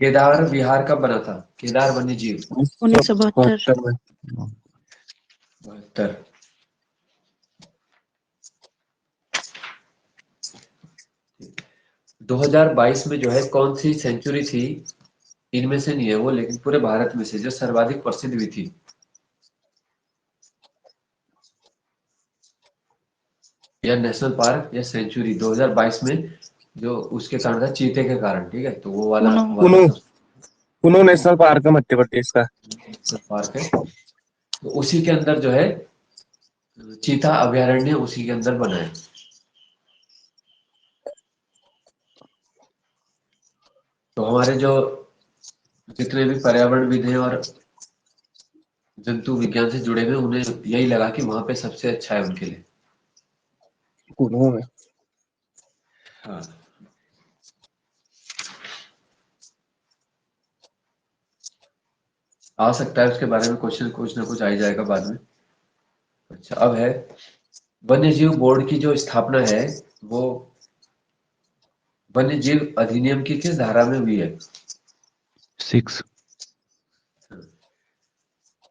केदार बिहार कब बना था? केदार वन्य जीव 1972। 1972 में। 72। 2022 में जो है कौन सी सेंचुरी थी, इनमें से नहीं है वो, लेकिन पूरे भारत में से जो सर्वाधिक प्रसिद्ध भी थी, या नेशनल पार्क या सेंचुरी 2022 में, जो उसके कारण था चीते के कारण, ठीक है, तो वो वाला कुनो, हुआ था कुनो। सब। कुनो नेशनल पार्क है मध्य प्रदेश का। नेशनल पार्क है, तो उसी के अंदर जो है चीता अभयारण्य उसी के अंदर बना है। तो हमारे जो जितने भी पर्यावरणविद हैं और जंतु विज्ञान से जुड़े हुए उन्हें यही लगा कि वहां पे सबसे अच्छा है उनके लिए। कुल्लू में। हाँ, आ सकता है उसके बारे में क्वेश्चन कुछ ना कुछ आ ही जाएगा बाद में। अच्छा, अब है वन्य जीव बोर्ड की जो स्थापना है वो वन्य जीव अधिनियम की किस धारा में हुई है? 6.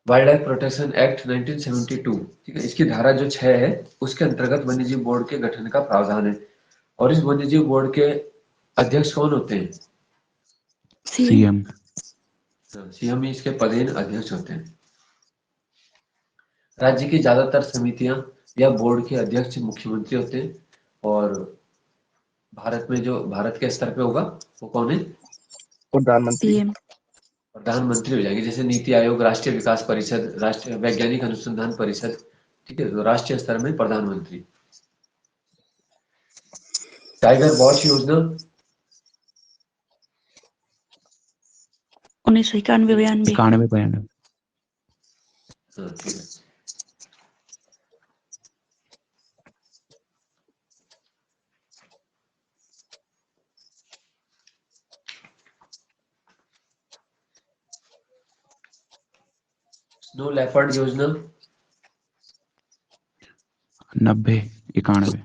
वाइल्ड लाइफ प्रोटेक्शन एक्ट 1972, ठीक है, इसकी धारा जो 6 है उसके अंतर्गत वन्य जीव बोर्ड के गठन का प्रावधान है। और इस वन्य जीव बोर्ड के अध्यक्ष कौन होते हैं? सीएम। CM. सीएम ही इसके पदेन अध्यक्ष होते हैं। राज्य की ज्यादातर समितियां या बोर्ड के अध्यक्ष मुख्यमंत्री होते हैं। और भारत में जो भारत के स्तर पे होगा वो कौन है? प्रधानमंत्री। सीएम। प्रधानमंत्री हो जाएंगे, जैसे नीति आयोग, राष्ट्रीय विकास परिषद, राष्ट्रीय वैज्ञानिक अनुसंधान परिषद, ठीक है, तो राष्ट्रीय स्तर में प्रधानमंत्री। टाइगर वॉच योजना 1991-92। 91. हाँ, ठीक है। स्नो लेपर्ड योजना 90, 91.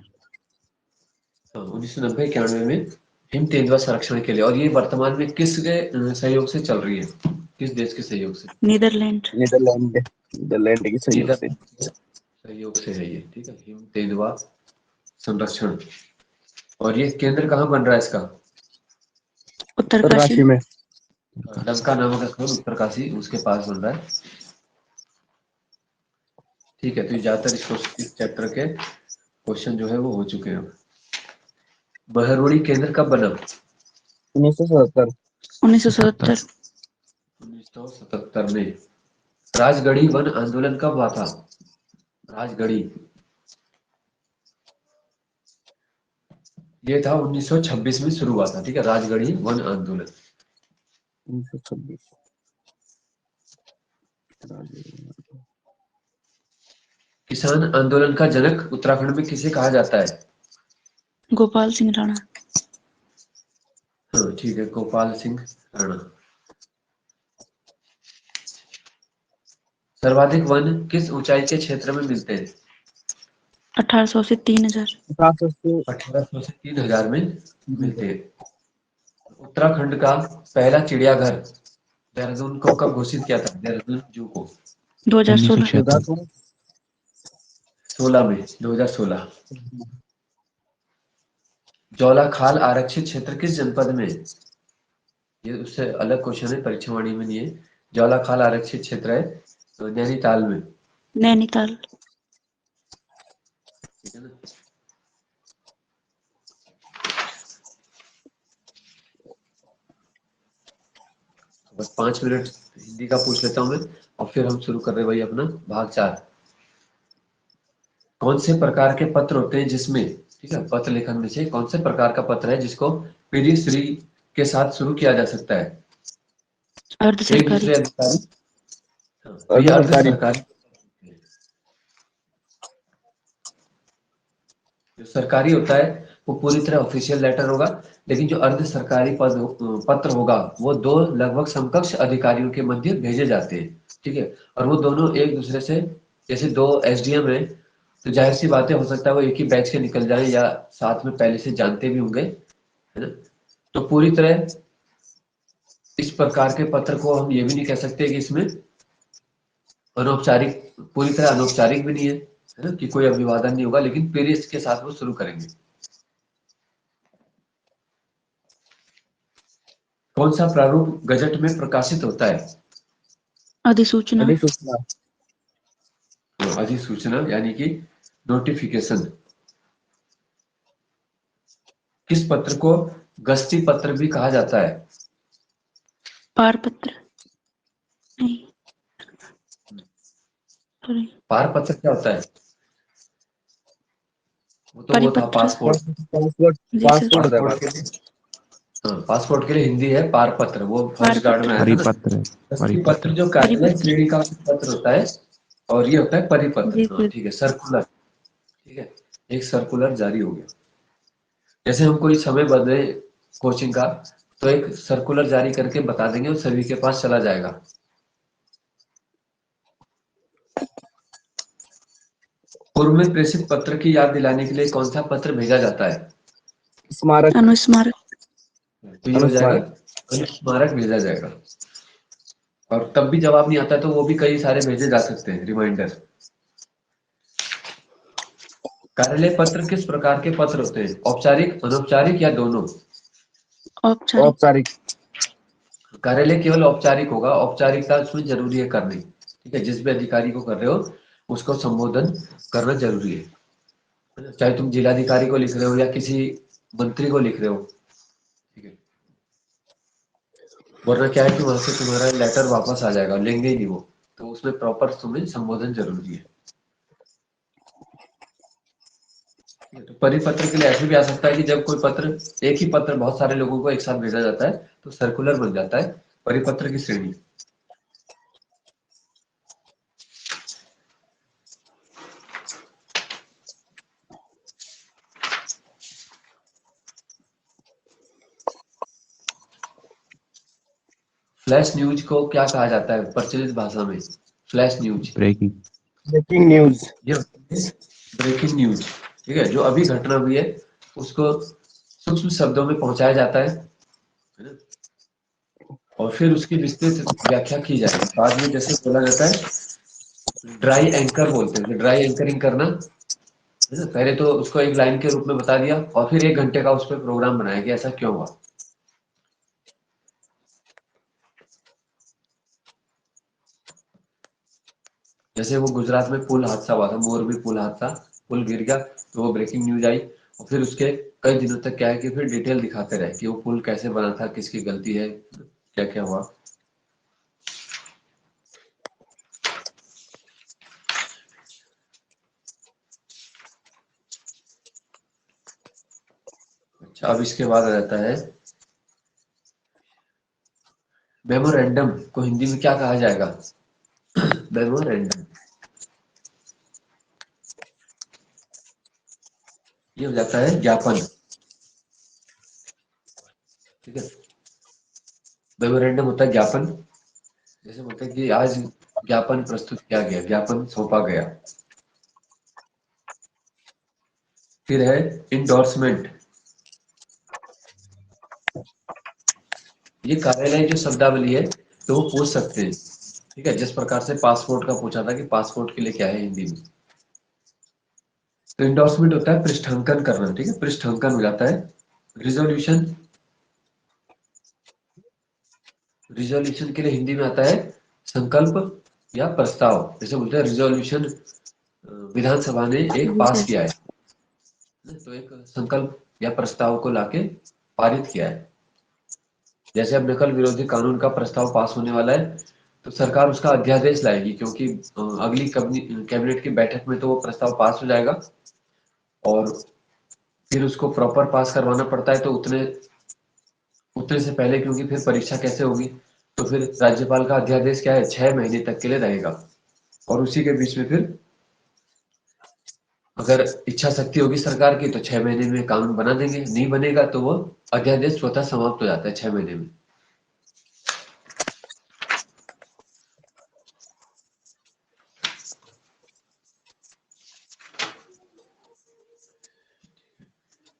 1990-91 में हिम तेंदुआ संरक्षण के लिए। और ये वर्तमान में किसके सहयोग से चल रही है? किस देश के सहयोग से? नीदरलैंड। नीदरलैंड। नीदरलैंड की सहयोग से। नीदरलैंड के सहयोग से है ये, ठीक है, हिम तेंदुआ संरक्षण। और ये केंद्र कहाँ बन रहा है इसका? उत्तरकाशी। उत्तरकाशी में। लंका नामक स्थल उत्तरकाशी उसके पास बन रहा है। ठीक है, तो ये ज्यादातर इस चैप्टर के क्वेश्चन जो है वो हो चुके हैं। बहरोड़ी केंद्र कब बना? 1977। 1977। 1977 में। राजगढ़ी वन आंदोलन कब हुआ था? राजगढ़ी, ये था 1926 में शुरू हुआ था, ठीक है, राजगढ़ी वन आंदोलन। 1926। किसान आंदोलन का जनक उत्तराखंड में किसे कहा जाता है? गोपाल सिंह राणा। हाँ, ठीक है, गोपाल सिंह राणा। सर्वाधिक वन किस ऊंचाई के क्षेत्र में मिलते हैं? 1800 से 3000। 1800 से 3000 में मिलते हैं। उत्तराखंड का पहला चिड़ियाघर देहरादून को कब घोषित किया था? देहरादून जू को 2016। 1976. 16 में, 2016। जौलाखाल आरक्षित क्षेत्र किस जनपद में है? ये उससे अलग क्वेश्चन है, परीक्षावाणी में नहीं है। जौलाखाल आरक्षित क्षेत्र है तो नैनीताल में, नैनीताल। ठीक है ना। बस 5 मिनट हिंदी का पूछ लेता हूं मैं और फिर हम शुरू कर रहे हैं भाई अपना भाग 4। कौन से प्रकार के पत्र होते हैं जिसमें, ठीक है, पत्र लेखन में से कौन से प्रकार का पत्र है जिसको पीडी श्री के साथ शुरू किया जा सकता है? अर्ध एक सरकारी। दूसरे अधिकारी, हाँ, तो ये अर्ध अर्ध सरकारी। सरकारी। जो सरकारी होता है वो पूरी तरह ऑफिशियल लेटर होगा, लेकिन जो अर्ध सरकारी पत्र होगा वो दो लगभग समकक्ष अधिकारियों के मध्य भेजे जाते हैं, ठीक है। और वो दोनों एक दूसरे से, जैसे दो एसडीएम है तो जाहिर सी बातें हो सकता है वो एक ही बैच के निकल जाए या साथ में पहले से जानते भी होंगे, है ना। तो पूरी तरह इस प्रकार के पत्र को हम ये भी नहीं कह सकते कि इसमें अनौपचारिक, पूरी तरह अनौपचारिक भी नहीं है ना, कि कोई अभिवादन नहीं होगा, लेकिन फिर इसके साथ वो शुरू करेंगे। कौन सा प्रारूप गजट में प्रकाशित होता है? अधिसूचना। अधिसूचना। अधिसूचना यानी कि नोटिफिकेशन। किस पत्र को गस्ती पत्र भी कहा जाता है? पारपत्र। नहीं, सॉरी। पार पत्र क्या होता है? वो था परिपत्र। पासपोर्ट। पासपोर्ट। जी सर। पासपोर्ट होता है पासपोर्ट के पासपोर्ट। लिए हाँ, पासपोर्ट के लिए हिंदी है पारपत्र, वो फॉरेस्ट गार्ड में आया था ना। परिपत्र है। दस्ती परिपत्र। पत्र जो कार्यालय परिपत्र। श्रेणी का पत्र होता है, और ये होता है परिपत्र। जी हाँ सर। ठीक है, सर्कुलर। ठीक है, एक सर्कुलर जारी हो गया। जैसे हम कोई समय बदले कोचिंग का, तो एक सर्कुलर जारी करके बता देंगे और सभी के पास चला जाएगा। पूर्व में प्रेषित पत्र की याद दिलाने के लिए कौन सा पत्र भेजा जाता है? स्मारक। अनुस्मारक। तो ये हो जाएगा अनुस्मारक। अनुस्मारक भेजा जाएगा। और तब भी जवाब नहीं आता तो वो भी कई सारे भेजे जा सकते हैं, रिमाइंडर। कार्यालय पत्र किस प्रकार के पत्र होते हैं? औपचारिक, अनौपचारिक या दोनों? औपचारिक। औपचारिक। कार्यालय केवल औपचारिक होगा, औपचारिकता उसमें जरूरी है करनी। ठीक है, जिस भी अधिकारी को कर रहे हो उसको संबोधन करना जरूरी है। चाहे तुम जिलाधिकारी को लिख रहे हो या किसी मंत्री को लिख रहे हो। ठीक है, वरना क्या है कि वहां से तुम्हारा लेटर वापस आ जाएगा, लेंगे ही नहीं वो। तो उसमें प्रॉपर तुम्हें संबोधन जरूरी है। ठीक है, तो परिपत्र के लिए ऐसे भी आ सकता है कि जब कोई पत्र, एक ही पत्र बहुत सारे लोगों को एक साथ भेजा जाता है तो सर्कुलर बन जाता है, परिपत्र की श्रेणी। फ्लैश न्यूज को क्या कहा जाता है प्रचलित भाषा में? Flash news, breaking. Breaking news. ये ब्रेकिंग न्यूज। ठीक है, जो अभी घटना हुई है उसको सूक्ष्म शब्दों में पहुंचाया जाता है ना? और फिर उसकी विस्तृत व्याख्या की जाएगी बाद में। जैसे बोला जाता है ड्राई एंकर बोलते हैं, ड्राई एंकरिंग करना है ना। पहले तो उसको एक लाइन के रूप में बता दिया और फिर 1 घंटे का उस पर प्रोग्राम बनाया कि ऐसा क्यों हुआ। जैसे वो गुजरात में पुल हादसा हुआ था, मोरबी पुल हादसा, पुल गिर गया तो वो ब्रेकिंग न्यूज आई। और फिर उसके कई दिनों तक क्या है कि फिर डिटेल दिखाते रहे कि वो पुल कैसे बना था, किसकी गलती है, क्या क्या हुआ। अच्छा, अब इसके बाद आ जाता है मेमोरेंडम को हिंदी में क्या कहा जाएगा? मेमोरेंडम, ये हो जाता है ज्ञापन। ठीक है, मेमोरेंडम होता है ज्ञापन। जैसे बोलते हैं कि आज ज्ञापन प्रस्तुत किया गया, ज्ञापन सौंपा गया। फिर है इंडोर्समेंट। ये कार्यालय जो शब्दावली है तो वो पूछ सकते हैं। ठीक है, जिस प्रकार से पासपोर्ट का पूछा था कि पासपोर्ट के लिए क्या है हिंदी में। तो इंडोर्समेंट होता है पृष्ठांकन करना। ठीक है, पृष्ठांकन हो जाता है। रिजोल्यूशन, रिजोल्यूशन के लिए हिंदी में आता है संकल्प या प्रस्ताव। जैसे बोलते हैं रिजोल्यूशन विधानसभा ने एक जी पास सर। किया है, तो एक संकल्प या प्रस्ताव को लाके पारित किया है। जैसे अब नकल विरोधी कानून का प्रस्ताव पास होने वाला है तो सरकार उसका अध्यादेश लाएगी, क्योंकि अगली कैबिनेट की बैठक में तो वो प्रस्ताव पास हो जाएगा। और फिर उसको प्रॉपर पास करवाना पड़ता है, तो उतने उतने से पहले, क्योंकि फिर परीक्षा कैसे होगी, तो फिर राज्यपाल का अध्यादेश क्या है 6 महीने तक के लिए रहेगा। और उसी के बीच में फिर अगर इच्छा शक्ति होगी सरकार की तो 6 महीने में कानून बना देंगे, नहीं बनेगा तो वो अध्यादेश स्वतः समाप्त हो जाता है 6 महीने में।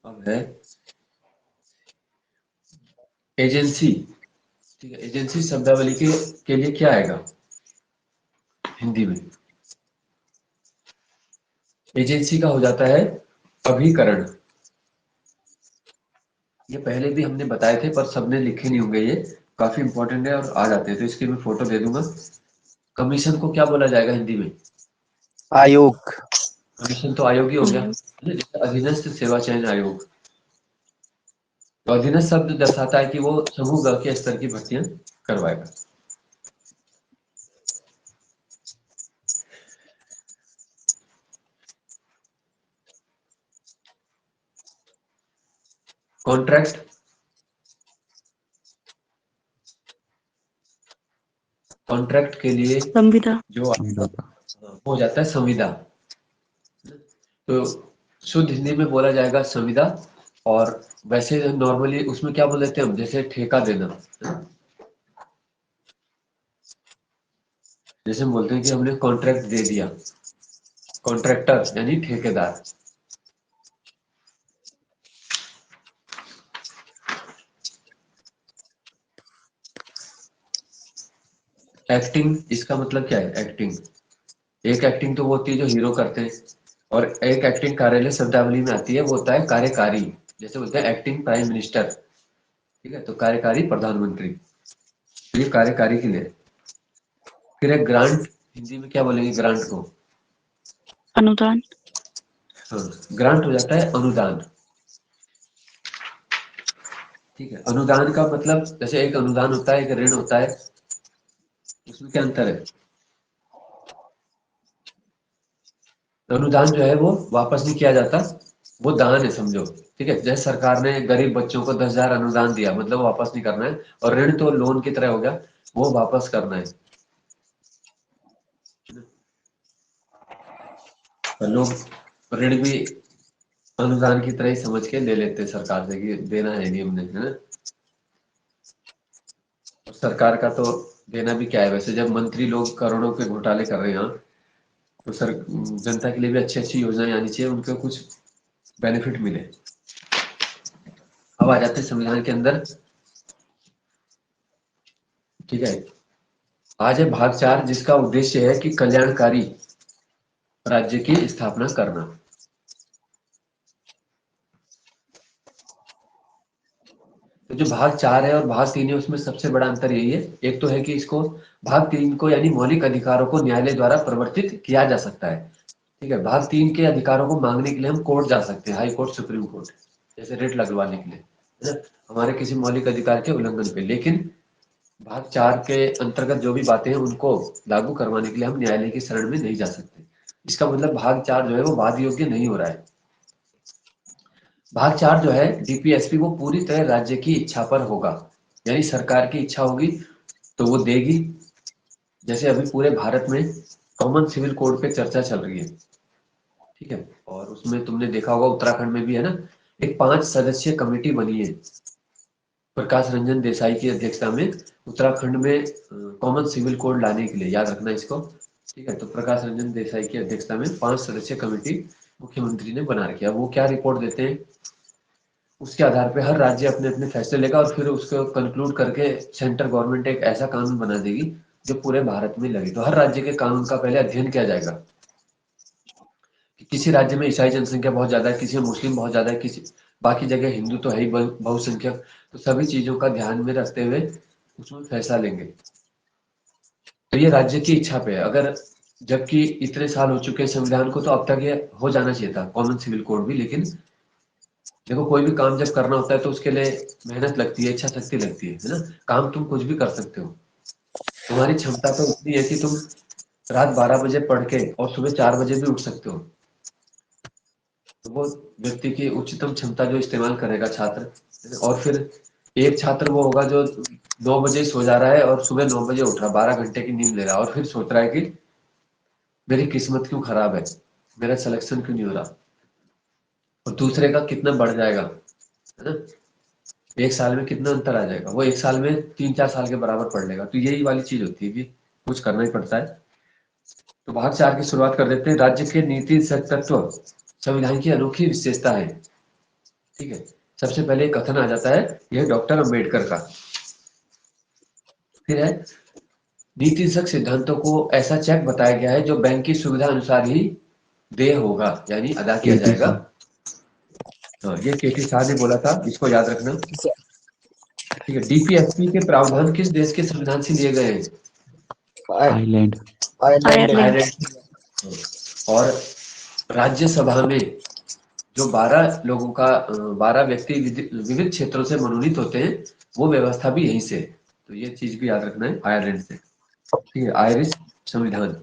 अब है एजेंसी। ठीक है, एजेंसी शब्दावली के लिए क्या आएगा हिंदी में? एजेंसी का हो जाता है अभिकरण। ये पहले भी हमने बताए थे पर सबने लिखे नहीं होंगे, ये काफी इंपॉर्टेंट है और आ जाते हैं, तो इसकी मैं फोटो दे दूंगा। कमीशन को क्या बोला जाएगा हिंदी में? आयोग। कमीशन तो आयोग ही हो गया, आयोग। है ना? जैसे अधीनस्थ सेवा चयन आयोग। तो अधीनस्थ शब्द दर्शाता है कि वो समूह ग के स्तर की भर्तियां करवाएगा। कॉन्ट्रैक्ट, कॉन्ट्रैक्ट के लिए संविदा, जो समझौता। वो हो जाता है संविदा। तो शुद्ध हिंदी में बोला जाएगा संविदा। और वैसे नॉर्मली उसमें क्या बोल देते हैं हम, जैसे ठेका देना, जैसे हम बोलते हैं कि हमने कॉन्ट्रैक्ट दे दिया, कॉन्ट्रैक्टर यानी ठेकेदार। एक्टिंग, इसका मतलब क्या है एक्टिंग? एक एक्टिंग तो वो होती है जो हीरो करते हैं, और एक एक्टिंग कार्यालय शब्दावली में आती है, वो होता है कार्यकारी। जैसे बोलते हैं एक्टिंग प्राइम मिनिस्टर, ठीक है, तो कार्यकारी प्रधानमंत्री, तो ये कार्यकारी के लिए। फिर एक ग्रांट, हिंदी में क्या बोलेंगे ग्रांट को? अनुदान, हाँ, ग्रांट हो जाता है अनुदान। ठीक है, अनुदान का मतलब जैसे एक अनुदान होता है, एक ऋण होता है, उसमें क्या अंतर है? अनुदान जो है वो वापस नहीं किया जाता, वो दान है समझो। ठीक है, जैसे सरकार ने गरीब बच्चों को 10,000 अनुदान दिया, मतलब वापस नहीं करना है। और ऋण तो लोन की तरह हो गया, वो वापस करना है। और लोग ऋण भी अनुदान की तरह ही समझ के ले लेते हैं सरकार से कि देना है नहीं हमने, है ना। और सरकार का तो देना भी क्या है, वैसे जब मंत्री लोग करोड़ों के घोटाले कर रहे हैं यहाँ, तो सर जनता के लिए भी अच्छी अच्छी योजनाएं आनी चाहिए, उनको कुछ बेनिफिट मिले। अब आ जाते हैं संविधान के अंदर। ठीक है, आज है भाग 4, जिसका उद्देश्य है कि कल्याणकारी राज्य की स्थापना करना। तो जो भाग 4 है और भाग 3 है, उसमें सबसे बड़ा अंतर यही है, एक तो है कि इसको भाग 3 को यानी मौलिक अधिकारों को न्यायालय द्वारा परिवर्तित किया जा सकता है। ठीक है, भाग 3 के अधिकारों को मांगने के लिए हम कोर्ट जा सकते हैं, हाई कोर्ट, सुप्रीम कोर्ट, जैसे रेट लगवाने के लिए, है ना, हमारे किसी मौलिक अधिकार के उल्लंघन पे। लेकिन भाग 4 के अंतर्गत जो भी बातें हैं उनको लागू करवाने के लिए हम न्यायालय की शरण में नहीं जा सकते। इसका मतलब भाग 4 जो है वो वाद योग्य नहीं हो रहा है। भाग 4 जो है डीपीएसपी, वो पूरी तरह राज्य की इच्छा पर होगा, यानी सरकार की इच्छा होगी तो वो देगी। जैसे अभी पूरे भारत में कॉमन सिविल कोड पे चर्चा चल रही है। ठीक है, और उसमें तुमने देखा होगा उत्तराखंड में भी है ना, एक 5 सदस्यीय कमेटी बनी है प्रकाश रंजन देसाई की अध्यक्षता में, उत्तराखंड में कॉमन सिविल कोड लाने के लिए, याद रखना इसको। ठीक है, तो प्रकाश रंजन देसाई की अध्यक्षता में 5 सदस्यीय कमेटी मुख्यमंत्री ने बना रखी है। वो क्या रिपोर्ट देते हैं, उसके आधार पे हर राज्य अपने अपने फैसले लेगा, और फिर उसको कंक्लूड करके सेंट्रल गवर्नमेंट एक ऐसा कानून बना देगी जो पूरे भारत में लगे। तो हर राज्य के कानून का पहले अध्ययन किया जाएगा कि किसी राज्य में ईसाई जनसंख्या बहुत ज्यादा है, किसी में मुस्लिम बहुत ज्यादा है, किसी बाकी जगह हिंदू तो है ही बहुसंख्यक। तो सभी चीजों का ध्यान में रखते हुए उसमें फैसला लेंगे। तो ये राज्य की इच्छा पे है। अगर जबकि इतने साल हो चुके हैं संविधान को, तो अब तक ये हो जाना चाहिए था कॉमन सिविल कोड भी। लेकिन देखो, कोई भी काम जब करना होता है तो उसके लिए मेहनत लगती है, इच्छा शक्ति लगती है ना। काम तुम कुछ भी कर सकते हो, तुम्हारी क्षमता तो इतनी है कि तुम रात 12 बजे पढ़ के और सुबह 4 बजे भी उठ सकते हो। तो वो व्यक्ति की उच्चतम क्षमता जो इस्तेमाल करेगा छात्र। और फिर एक छात्र वो होगा जो 9 बजे सो जा रहा है और सुबह 9 बजे उठ रहा, 12 घंटे की नींद ले रहा है, और फिर सोच रहा है कि मेरी किस्मत क्यों खराब है, मेरा सिलेक्शन क्यों नहीं हो रहा। और दूसरे का कितना बढ़ जाएगा, है ना, एक साल में कितना अंतर आ जाएगा, वो एक साल में 3-4 साल के बराबर पढ़ लेगा। तो यही वाली चीज होती है कि कुछ करना ही पड़ता है। तो भाग 4 की शुरुआत कर देते हैं। राज्य के नीति तत्व संविधान की अनोखी विशेषता है। ठीक है, सबसे पहले कथन आ जाता है, यह डॉक्टर अंबेडकर का। फिर है, नीति सिद्धांतों को ऐसा चेक बताया गया है जो बैंक की सुविधा अनुसार ही देय होगा, यानी अदा किया केटी जाएगा। शाह। हाँ, ये केटी शाह ने बोला था, इसको याद रखना। ठीक है, डीपीएसपी के प्रावधान किस देश के संविधान से लिए गए हैं? आइलैंड। आयरलैंड। Ireland, Ireland. और राज्यसभा में जो 12 लोगों का 12 व्यक्ति विविध क्षेत्रों से मनोनीत होते हैं, वो व्यवस्था भी यहीं से। तो ये चीज भी याद रखना है, आयरलैंड से। ठीक है, आयरिश संविधान।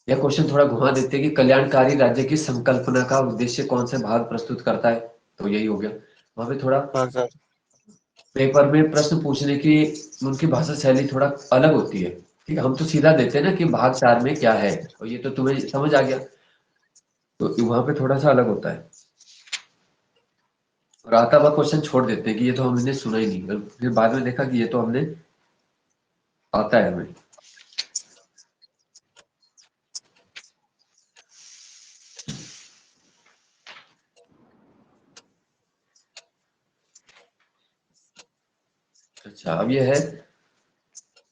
यह क्वेश्चन थोड़ा घुमा देते हैं कि कल्याणकारी राज्य की संकल्पना का उद्देश्य कौन से भाग प्रस्तुत करता है, तो यही हो गया। वहां पे थोड़ा हाँ सर। पेपर में प्रश्न पूछने की उनकी भाषा शैली थोड़ा अलग होती है। ठीक है, हम तो सीधा देते हैं ना कि भाग 4 में क्या है, और ये तो तुम्हें समझ आ गया, तो वहां पे थोड़ा सा अलग होता है। और आता हुआ क्वेश्चन छोड़ देते हैं कि ये तो हमने सुना ही नहीं, फिर बाद में देखा कि ये तो हमने आता है हमें। अच्छा, अब ये है,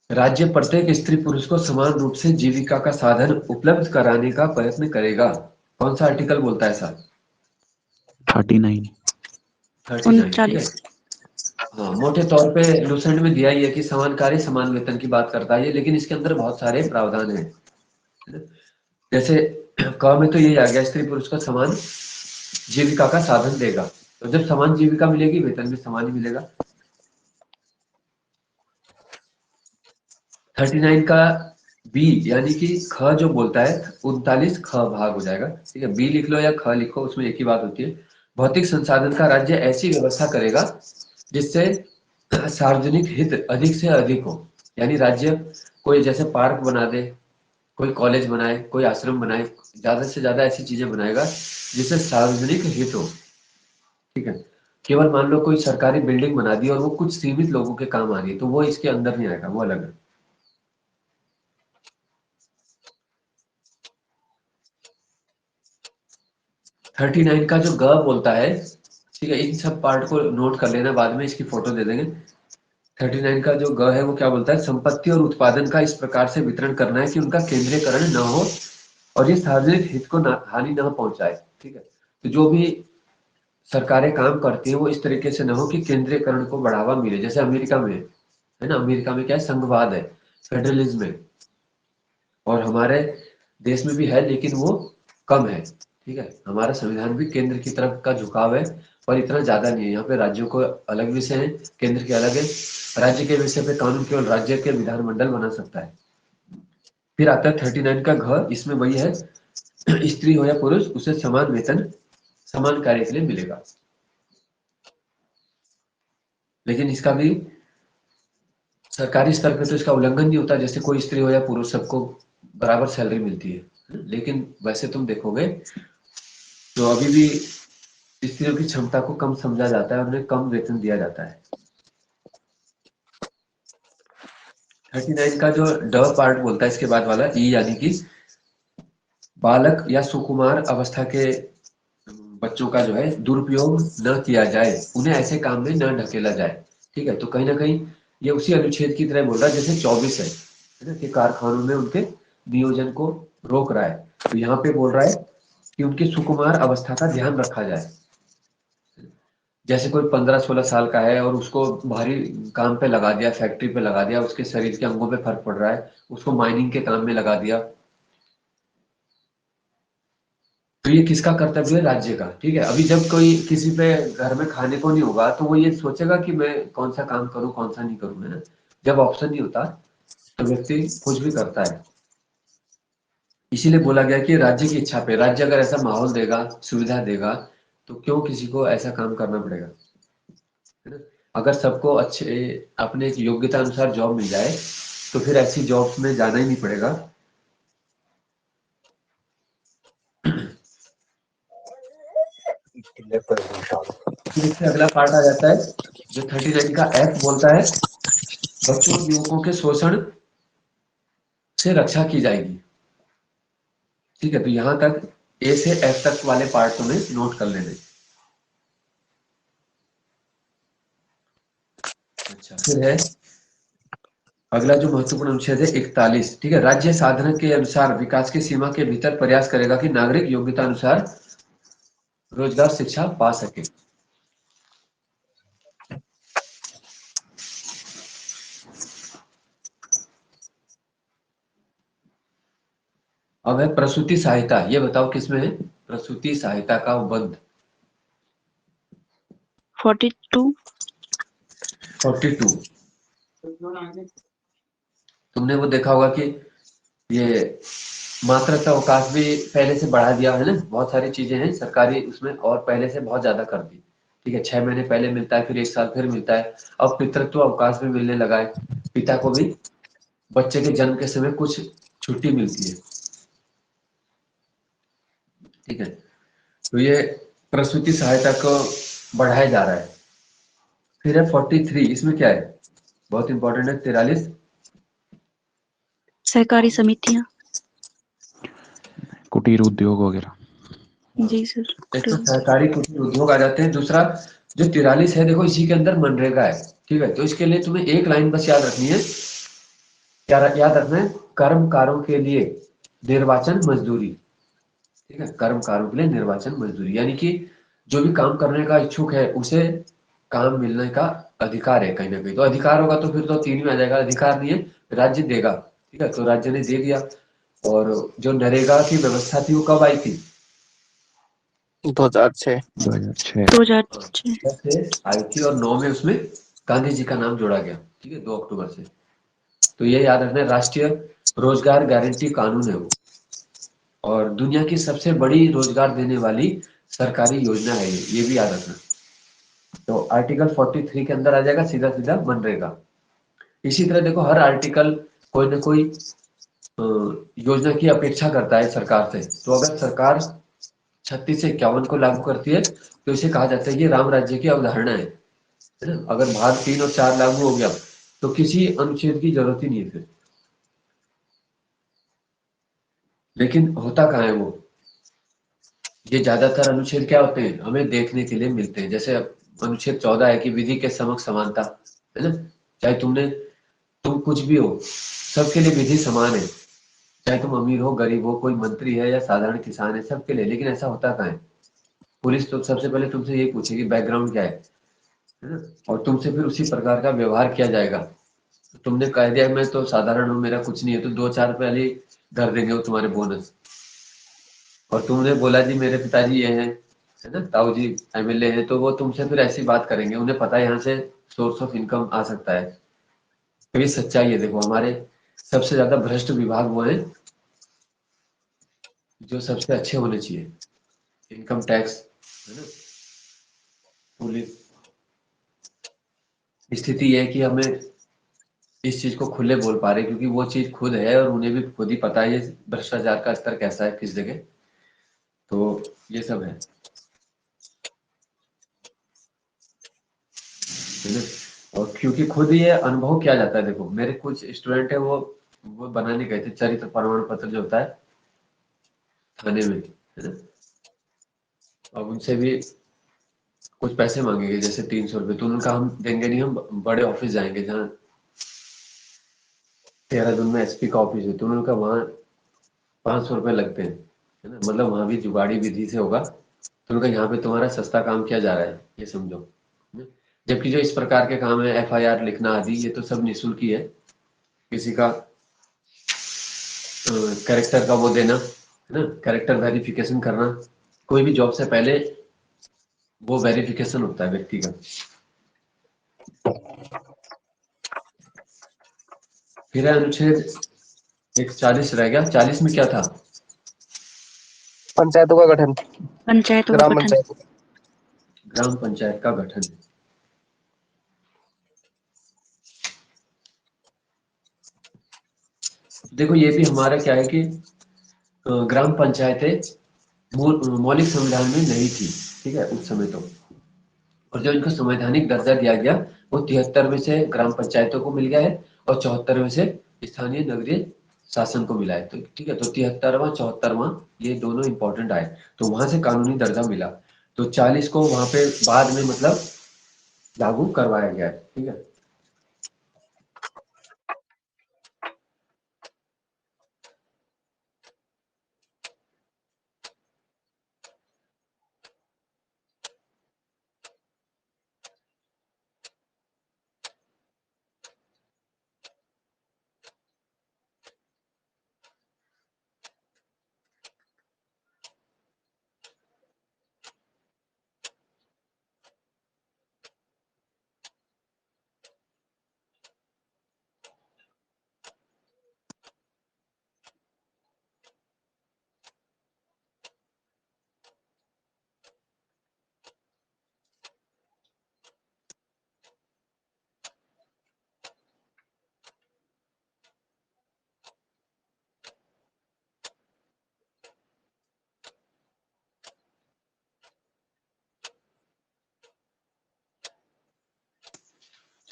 राज्य प्रत्येक स्त्री पुरुष को समान रूप से जीविका का साधन उपलब्ध कराने का प्रयत्न करेगा। कौन सा आर्टिकल बोलता है ऐसा? 39। 39। ठीक है, 39। हाँ, मोटे तौर पे लूसेंट में दिया ही है कि समान कार्य समान वेतन की बात करता है ये, लेकिन इसके अंदर बहुत सारे प्रावधान हैं। जैसे क में तो ये आ गया, स्त्री पुरुष को समान जीविका का साधन देगा, तो जब समान जीविका मिलेगी वेतन भी समान ही मिलेगा। 39 का बी यानी कि ख जो बोलता है 39 ख भाग हो जाएगा। ठीक है, बी लिख लो या ख लिखो, उसमें एक ही बात होती है। भौतिक संसाधन का राज्य ऐसी व्यवस्था करेगा जिससे सार्वजनिक हित अधिक से अधिक हो। यानी राज्य कोई जैसे पार्क बना दे, कोई कॉलेज बनाए, कोई आश्रम बनाए, ज्यादा से ज्यादा ऐसी चीजें बनाएगा जिससे सार्वजनिक हित हो। ठीक है, केवल मान लो कोई सरकारी बिल्डिंग बना दी और वो कुछ सीमित लोगों के काम आ रही है, तो वो इसके अंदर नहीं आएगा, वो अलग है। 39 का जो ग बोलता है, ठीक है, इन सब पार्ट को नोट कर लेना, बाद में इसकी फोटो दे देंगे। 39 का जो ग है वो क्या बोलता है? संपत्ति और उत्पादन का इस प्रकार से वितरण करना है कि उनका केंद्रीयकरण न हो और ये सार्वजनिक हित को हानि न पहुंचाए। ठीक है, तो जो भी सरकारें काम करती है वो इस तरीके से न हो कि केंद्रीयकरण को बढ़ावा मिले, जैसे अमेरिका में है ना, अमेरिका में क्या है, संघवाद है, फेडरलिज्म है, और हमारे देश में भी है लेकिन वो कम है। ठीक है, हमारा संविधान भी केंद्र की तरफ का झुकाव है, पर इतना ज्यादा नहीं है। यहाँ पे राज्यों को अलग विषय है, केंद्र के अलग है। राज्य के विषय पे कानून केवल राज्य के विधानमंडल बना सकता है। फिर आता है 39 का घ, इसमें वही है, स्त्री हो या पुरुष उसे समान वेतन समान कार्य के लिए मिलेगा। लेकिन इसका भी सरकारी स्तर पे तो इसका उल्लंघन नहीं होता, जैसे कोई स्त्री हो या पुरुष सबको बराबर सैलरी मिलती है। लेकिन वैसे तुम देखोगे तो अभी भी स्त्रियों की क्षमता को कम समझा जाता है और उन्हें कम वेतन दिया जाता है। 39 का जो ड पार्ट बोलता है इसके बाद वाला ई, यानी कि बालक या सुकुमार अवस्था के बच्चों का जो है दुरुपयोग न किया जाए, उन्हें ऐसे काम में न ढकेला जाए। ठीक है, तो कहीं ना कहीं ये उसी अनुच्छेद की तरह बोल रहा है जैसे 24 है ना, कि कारखानों में उनके नियोजन को रोक रहा है। तो यहाँ पे बोल रहा है कि उनकी सुकुमार अवस्था का ध्यान रखा जाए। जैसे कोई 15-16 साल का है और उसको भारी काम पे लगा दिया, फैक्ट्री पे लगा दिया, उसके शरीर के अंगों पे फर्क पड़ रहा है, उसको माइनिंग के काम में लगा दिया, तो ये किसका कर्तव्य है? राज्य का। ठीक है, अभी जब कोई किसी पे घर में खाने को नहीं होगा तो वो ये सोचेगा कि मैं कौन सा काम करूं कौन सा नहीं करूं, है ना। जब ऑप्शन नहीं होता तो व्यक्ति कुछ भी करता है। इसीलिए बोला गया कि राज्य की इच्छा पे, राज्य अगर ऐसा माहौल देगा, सुविधा देगा, तो क्यों किसी को ऐसा काम करना पड़ेगा, है ना। अगर सबको अच्छे अपने योग्यता अनुसार जॉब मिल जाए तो फिर ऐसी जॉब्स में जाना ही नहीं पड़ेगा। फिर इससे अगला पार्ट आ जाता है जो 39 का एफ बोलता है, बच्चों और युवकों के शोषण से रक्षा की जाएगी। ठीक है, तो यहां तक ए से एफ तक वाले पार्ट तुम्हें नोट कर लेने। अच्छा, फिर है अगला जो महत्वपूर्ण अनुच्छेद है 41। ठीक है, राज्य साधन के अनुसार विकास की सीमा के भीतर प्रयास करेगा कि नागरिक योग्यता अनुसार रोजगार शिक्षा पा सके। अब है प्रसूति सहायता, ये बताओ किसमें है प्रसूति सहायता का बंद? 42। 42। तुमने वो देखा होगा कि ये मातृत्व अवकाश भी पहले से बढ़ा दिया है ना, बहुत सारी चीजें हैं सरकारी उसमें और पहले से बहुत ज्यादा कर दी। ठीक है, 6 महीने पहले मिलता है, फिर 1 साल फिर मिलता है। अब पितृत्व अवकाश भी मिलने लगा है, पिता को भी बच्चे के जन्म के समय कुछ छुट्टी मिलती है। ठीक है, तो ये प्रसूति सहायता को बढ़ाया जा रहा है। फिर है 43, इसमें क्या है, बहुत इंपॉर्टेंट है। 43 सहकारी समितियां। कुटीर उद्योग वगैरह। जी सर। एक तो सहकारी कुटीर उद्योग आ जाते हैं। दूसरा जो 43 है, देखो इसी के अंदर मनरेगा है। ठीक है, तो इसके लिए तुम्हें एक लाइन बस याद रखनी है। क्या याद रखना है, कर्मकारों के लिए निर्वाचन मजदूरी। ठीक है, कर्मकारों के लिए निर्वाचन मजदूरी, यानी कि जो भी काम करने का इच्छुक है उसे काम मिलने का अधिकार है कहीं ना कहीं। तो अधिकार होगा तो फिर तो 3 में आ जाएगा, अधिकार नहीं है राज्य देगा। ठीक है, तो राज्य ने दे दिया। और जो नरेगा की व्यवस्था थी वो कब आई थी? 2006। 2006। 2006। से आई थी, और 9 में उसमें गांधी जी का नाम जोड़ा गया। ठीक है, 2 अक्टूबर से। तो ये याद रखना, राष्ट्रीय रोजगार गारंटी कानून है वो, और दुनिया की सबसे बड़ी रोजगार देने वाली सरकारी योजना है ये भी याद रखना। तो आर्टिकल 43 के अंदर आ जाएगा सीधा सीधा मनरेगा। इसी तरह देखो, हर आर्टिकल कोई ना कोई योजना की अपेक्षा करता है सरकार से। तो अगर सरकार 36 से 51 को लागू करती है तो इसे कहा जाता है ये राम राज्य की अवधारणा है ना। अगर भाग 3 और 4 लागू हो गया तो किसी अनुच्छेद की जरूरत ही नहीं है फिर। लेकिन होता कहाँ है वो, ये ज्यादातर अनुच्छेद क्या होते हैं, हमें देखने के लिए मिलते हैं। जैसे अनुच्छेद 14 है कि विधि के समक्ष समानता, है ना। चाहे तुम कुछ भी हो, सबके लिए विधि समान है। चाहे तुम अमीर हो गरीब हो, कोई मंत्री है या साधारण किसान है, सबके लिए। लेकिन ऐसा होता कहाँ है, पुलिस तो सबसे पहले तुमसे यही पूछेगी बैकग्राउंड क्या है ना। और तुमसे फिर उसी प्रकार का व्यवहार किया जाएगा। तो तुमने कह दिया मैं तो साधारण हूँ, मेरा कुछ नहीं है, तो 2-4 रुपए वाली कर देंगे वो तुम्हारे बोनस। और तुमने बोला जी मेरे पिताजी ये हैं, है ना, ताऊ जी एमएलए हैं, तो वो तुमसे फिर ऐसी बात करेंगे। उन्हें पता है यहाँ से सोर्स ऑफ इनकम आ सकता है। तो ये सच्चाई है। देखो हमारे सबसे ज्यादा भ्रष्ट विभाग वो है जो सबसे अच्छे होने चाहिए। इनकम टैक्स, है ना, पुलिस। स्थिति ये है कि हमें इस चीज को खुले बोल पा रहे हैं, क्योंकि वो चीज खुद है और उन्हें भी खुद ही पता है ये भ्रष्टाचार का स्तर कैसा है किस जगह। तो ये सब है ना। और क्योंकि खुद ये अनुभव किया जाता है। देखो मेरे कुछ स्टूडेंट है, वो बनाने गए थे चरित्र प्रमाण पत्र जो होता है थाने में, है ना। अब उनसे भी कुछ पैसे मांगेंगे, जैसे 300 रुपये। तो उन्होंने कहा हम देंगे नहीं, हम बड़े ऑफिस जाएंगे जहाँ देहरादून में एसपी का ऑफिस है। तो उन्होंने कहा वहाँ 500 रुपये लगते हैं, है ना, मतलब वहां भी जुगाड़ी विधि से होगा। तो उन्होंने कहा यहाँ पे तुम्हारा सस्ता काम किया जा रहा है, ये समझो, है ना? जबकि जो इस प्रकार के काम है एफआईआर लिखना आदि, ये तो सब निःशुल्क ही है। किसी का कैरेक्टर का वो देना, है ना, कैरेक्टर वेरिफिकेशन करना, कोई भी जॉब से पहले वो वेरिफिकेशन होता है व्यक्ति का। फिर है अनुच्छेद 140 रह गया। 40 में क्या था? पंचायतों का गठन। पंचायतों का ग्राम गठन। पंचायत। ग्राम पंचायत का गठन। देखो ये भी हमारा क्या है कि ग्राम पंचायतें मौलिक संविधान में नहीं थी। ठीक है, उस समय तो। और जो इनको संवैधानिक दर्जा दिया गया वो 73 में से ग्राम पंचायतों को मिल गया है, और 74 में से स्थानीय नगरीय शासन को मिला है। तो ठीक है, तो 73वां 74वां ये दोनों इंपॉर्टेंट आए, तो वहां से कानूनी दर्जा मिला। तो 40 को वहां पे बाद में मतलब लागू करवाया गया है। ठीक है,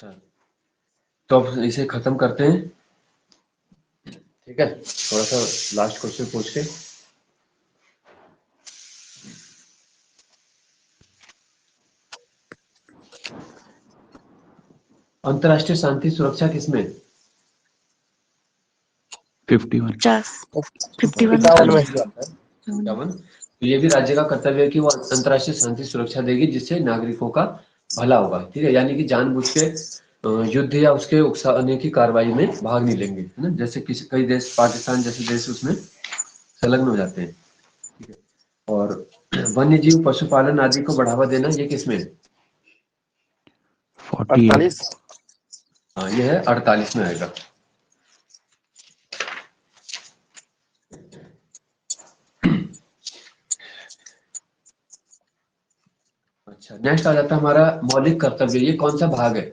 अच्छा, तो अब इसे खत्म करते हैं। ठीक है, थोड़ा सा लास्ट क्वेश्चन पूछ के। अंतर्राष्ट्रीय शांति सुरक्षा किसमें? 51। 50 51 51 में। इक्यावन। तो ये भी राज्य का कर्तव्य है कि वो अंतर्राष्ट्रीय शांति सुरक्षा देगी जिससे नागरिकों का भला होगा। ठीक है, यानी कि जानबूझ के युद्ध या उसके उकसाने की कार्रवाई में भाग नहीं लेंगे, है ना। जैसे किसी कई देश, पाकिस्तान जैसे देश उसमें संलग्न हो जाते हैं। ठीक है, और वन्य जीव पशुपालन आदि को बढ़ावा देना ये किसमें है? 48। 48। हाँ, ये है 48 में आएगा। अच्छा, नेक्स्ट आ जाता है हमारा मौलिक कर्तव्य। ये कौन सा भाग है?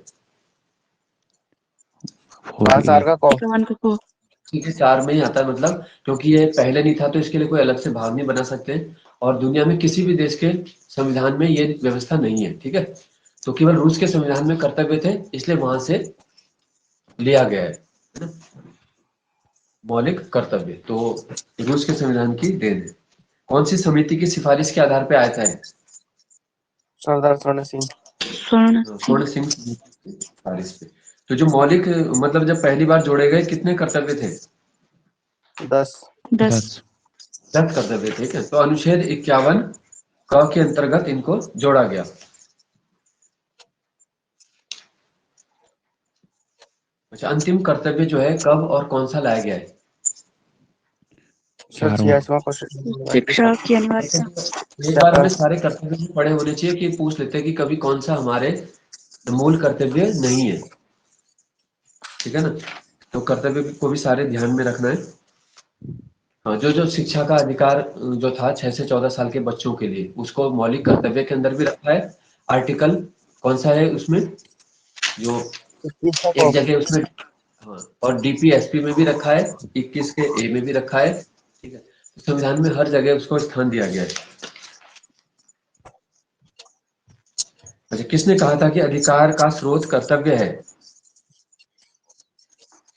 4 का कौ। 51 का को। ठीक है, 4 में ही आता है, मतलब क्योंकि ये पहले नहीं था तो इसके लिए कोई अलग से भाग नहीं बना सकते, और दुनिया में किसी भी देश के संविधान में ये व्यवस्था नहीं है। ठीक है, तो केवल रूस के संविधान में कर्तव्य थे, इसलिए वहां से लिया गया है ना, मौलिक कर्तव्य। तो रूस के संविधान की देन है। कौन सी समिति की सिफारिश के आधार पर आया था? सरदार स्वर्ण सिंह। स्वर्ण स्वर्ण सिंह समिति की सिफारिश पे। तो जो मौलिक, मतलब जब पहली बार जोड़े गए कितने कर्तव्य थे? 10। 10 10 कर्तव्य थे। ठीक है, तो अनुच्छेद 51 क के अंतर्गत इनको जोड़ा गया। अच्छा, अंतिम कर्तव्य जो है कब और कौन सा लाया गया है? 186वां क्वेश्चन। शिक्षा की अनिवार्यता। एक बार हमें सारे कर्तव्य भी पढ़े होने चाहिए कि पूछ लेते हैं कि कभी कौन सा हमारे मूल कर्तव्य नहीं है। ठीक है ना, तो कर्तव्य को भी सारे ध्यान में रखना है। हाँ, जो जो शिक्षा का अधिकार जो था 6 से 14 साल के बच्चों के लिए, उसको मौलिक कर्तव्य के अंदर भी रखा है। आर्टिकल कौन सा है उसमें, जो 21 का एक कौ। जगह उसमें, हाँ, और डीपीएसपी में भी रखा है, 21 के ए में भी रखा है। ठीक है, संविधान में हर जगह उसको स्थान दिया गया है। अच्छा, किसने कहा था कि अधिकार का स्रोत कर्तव्य है?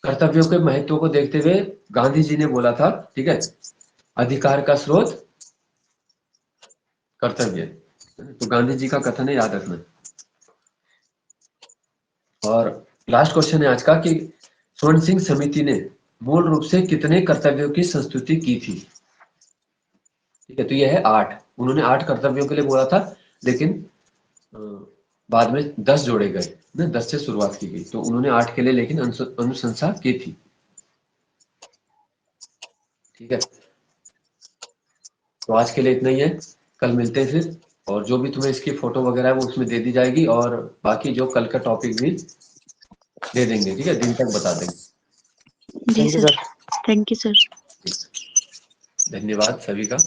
कर्तव्यों के महत्व को देखते हुए गांधी जी ने बोला था। ठीक है, अधिकार का स्रोत कर्तव्य है। तो गांधी जी का कथन है, याद रखना। और लास्ट क्वेश्चन है आज का कि स्वर्ण सिंह समिति ने मूल रूप से कितने कर्तव्यों की संस्तुति की थी? ठीक है, तो यह है 8। उन्होंने 8 कर्तव्यों के लिए बोला था, लेकिन अ, बाद में 10 जोड़े गए ना, 10 से शुरुआत की गई, तो उन्होंने 8 के लिए लेकिन अनुशंसा की थी। ठीक है, तो आज के लिए इतना ही है। कल मिलते हैं फिर, और जो भी तुम्हें इसकी फोटो वगैरह है वो उसमें दे दी जाएगी, और बाकी जो कल का टॉपिक भी दे देंगे। ठीक है, दिन तक बता देंगे। जी thank you sir. Sir. Thank you sir. धन्यवाद सभी का।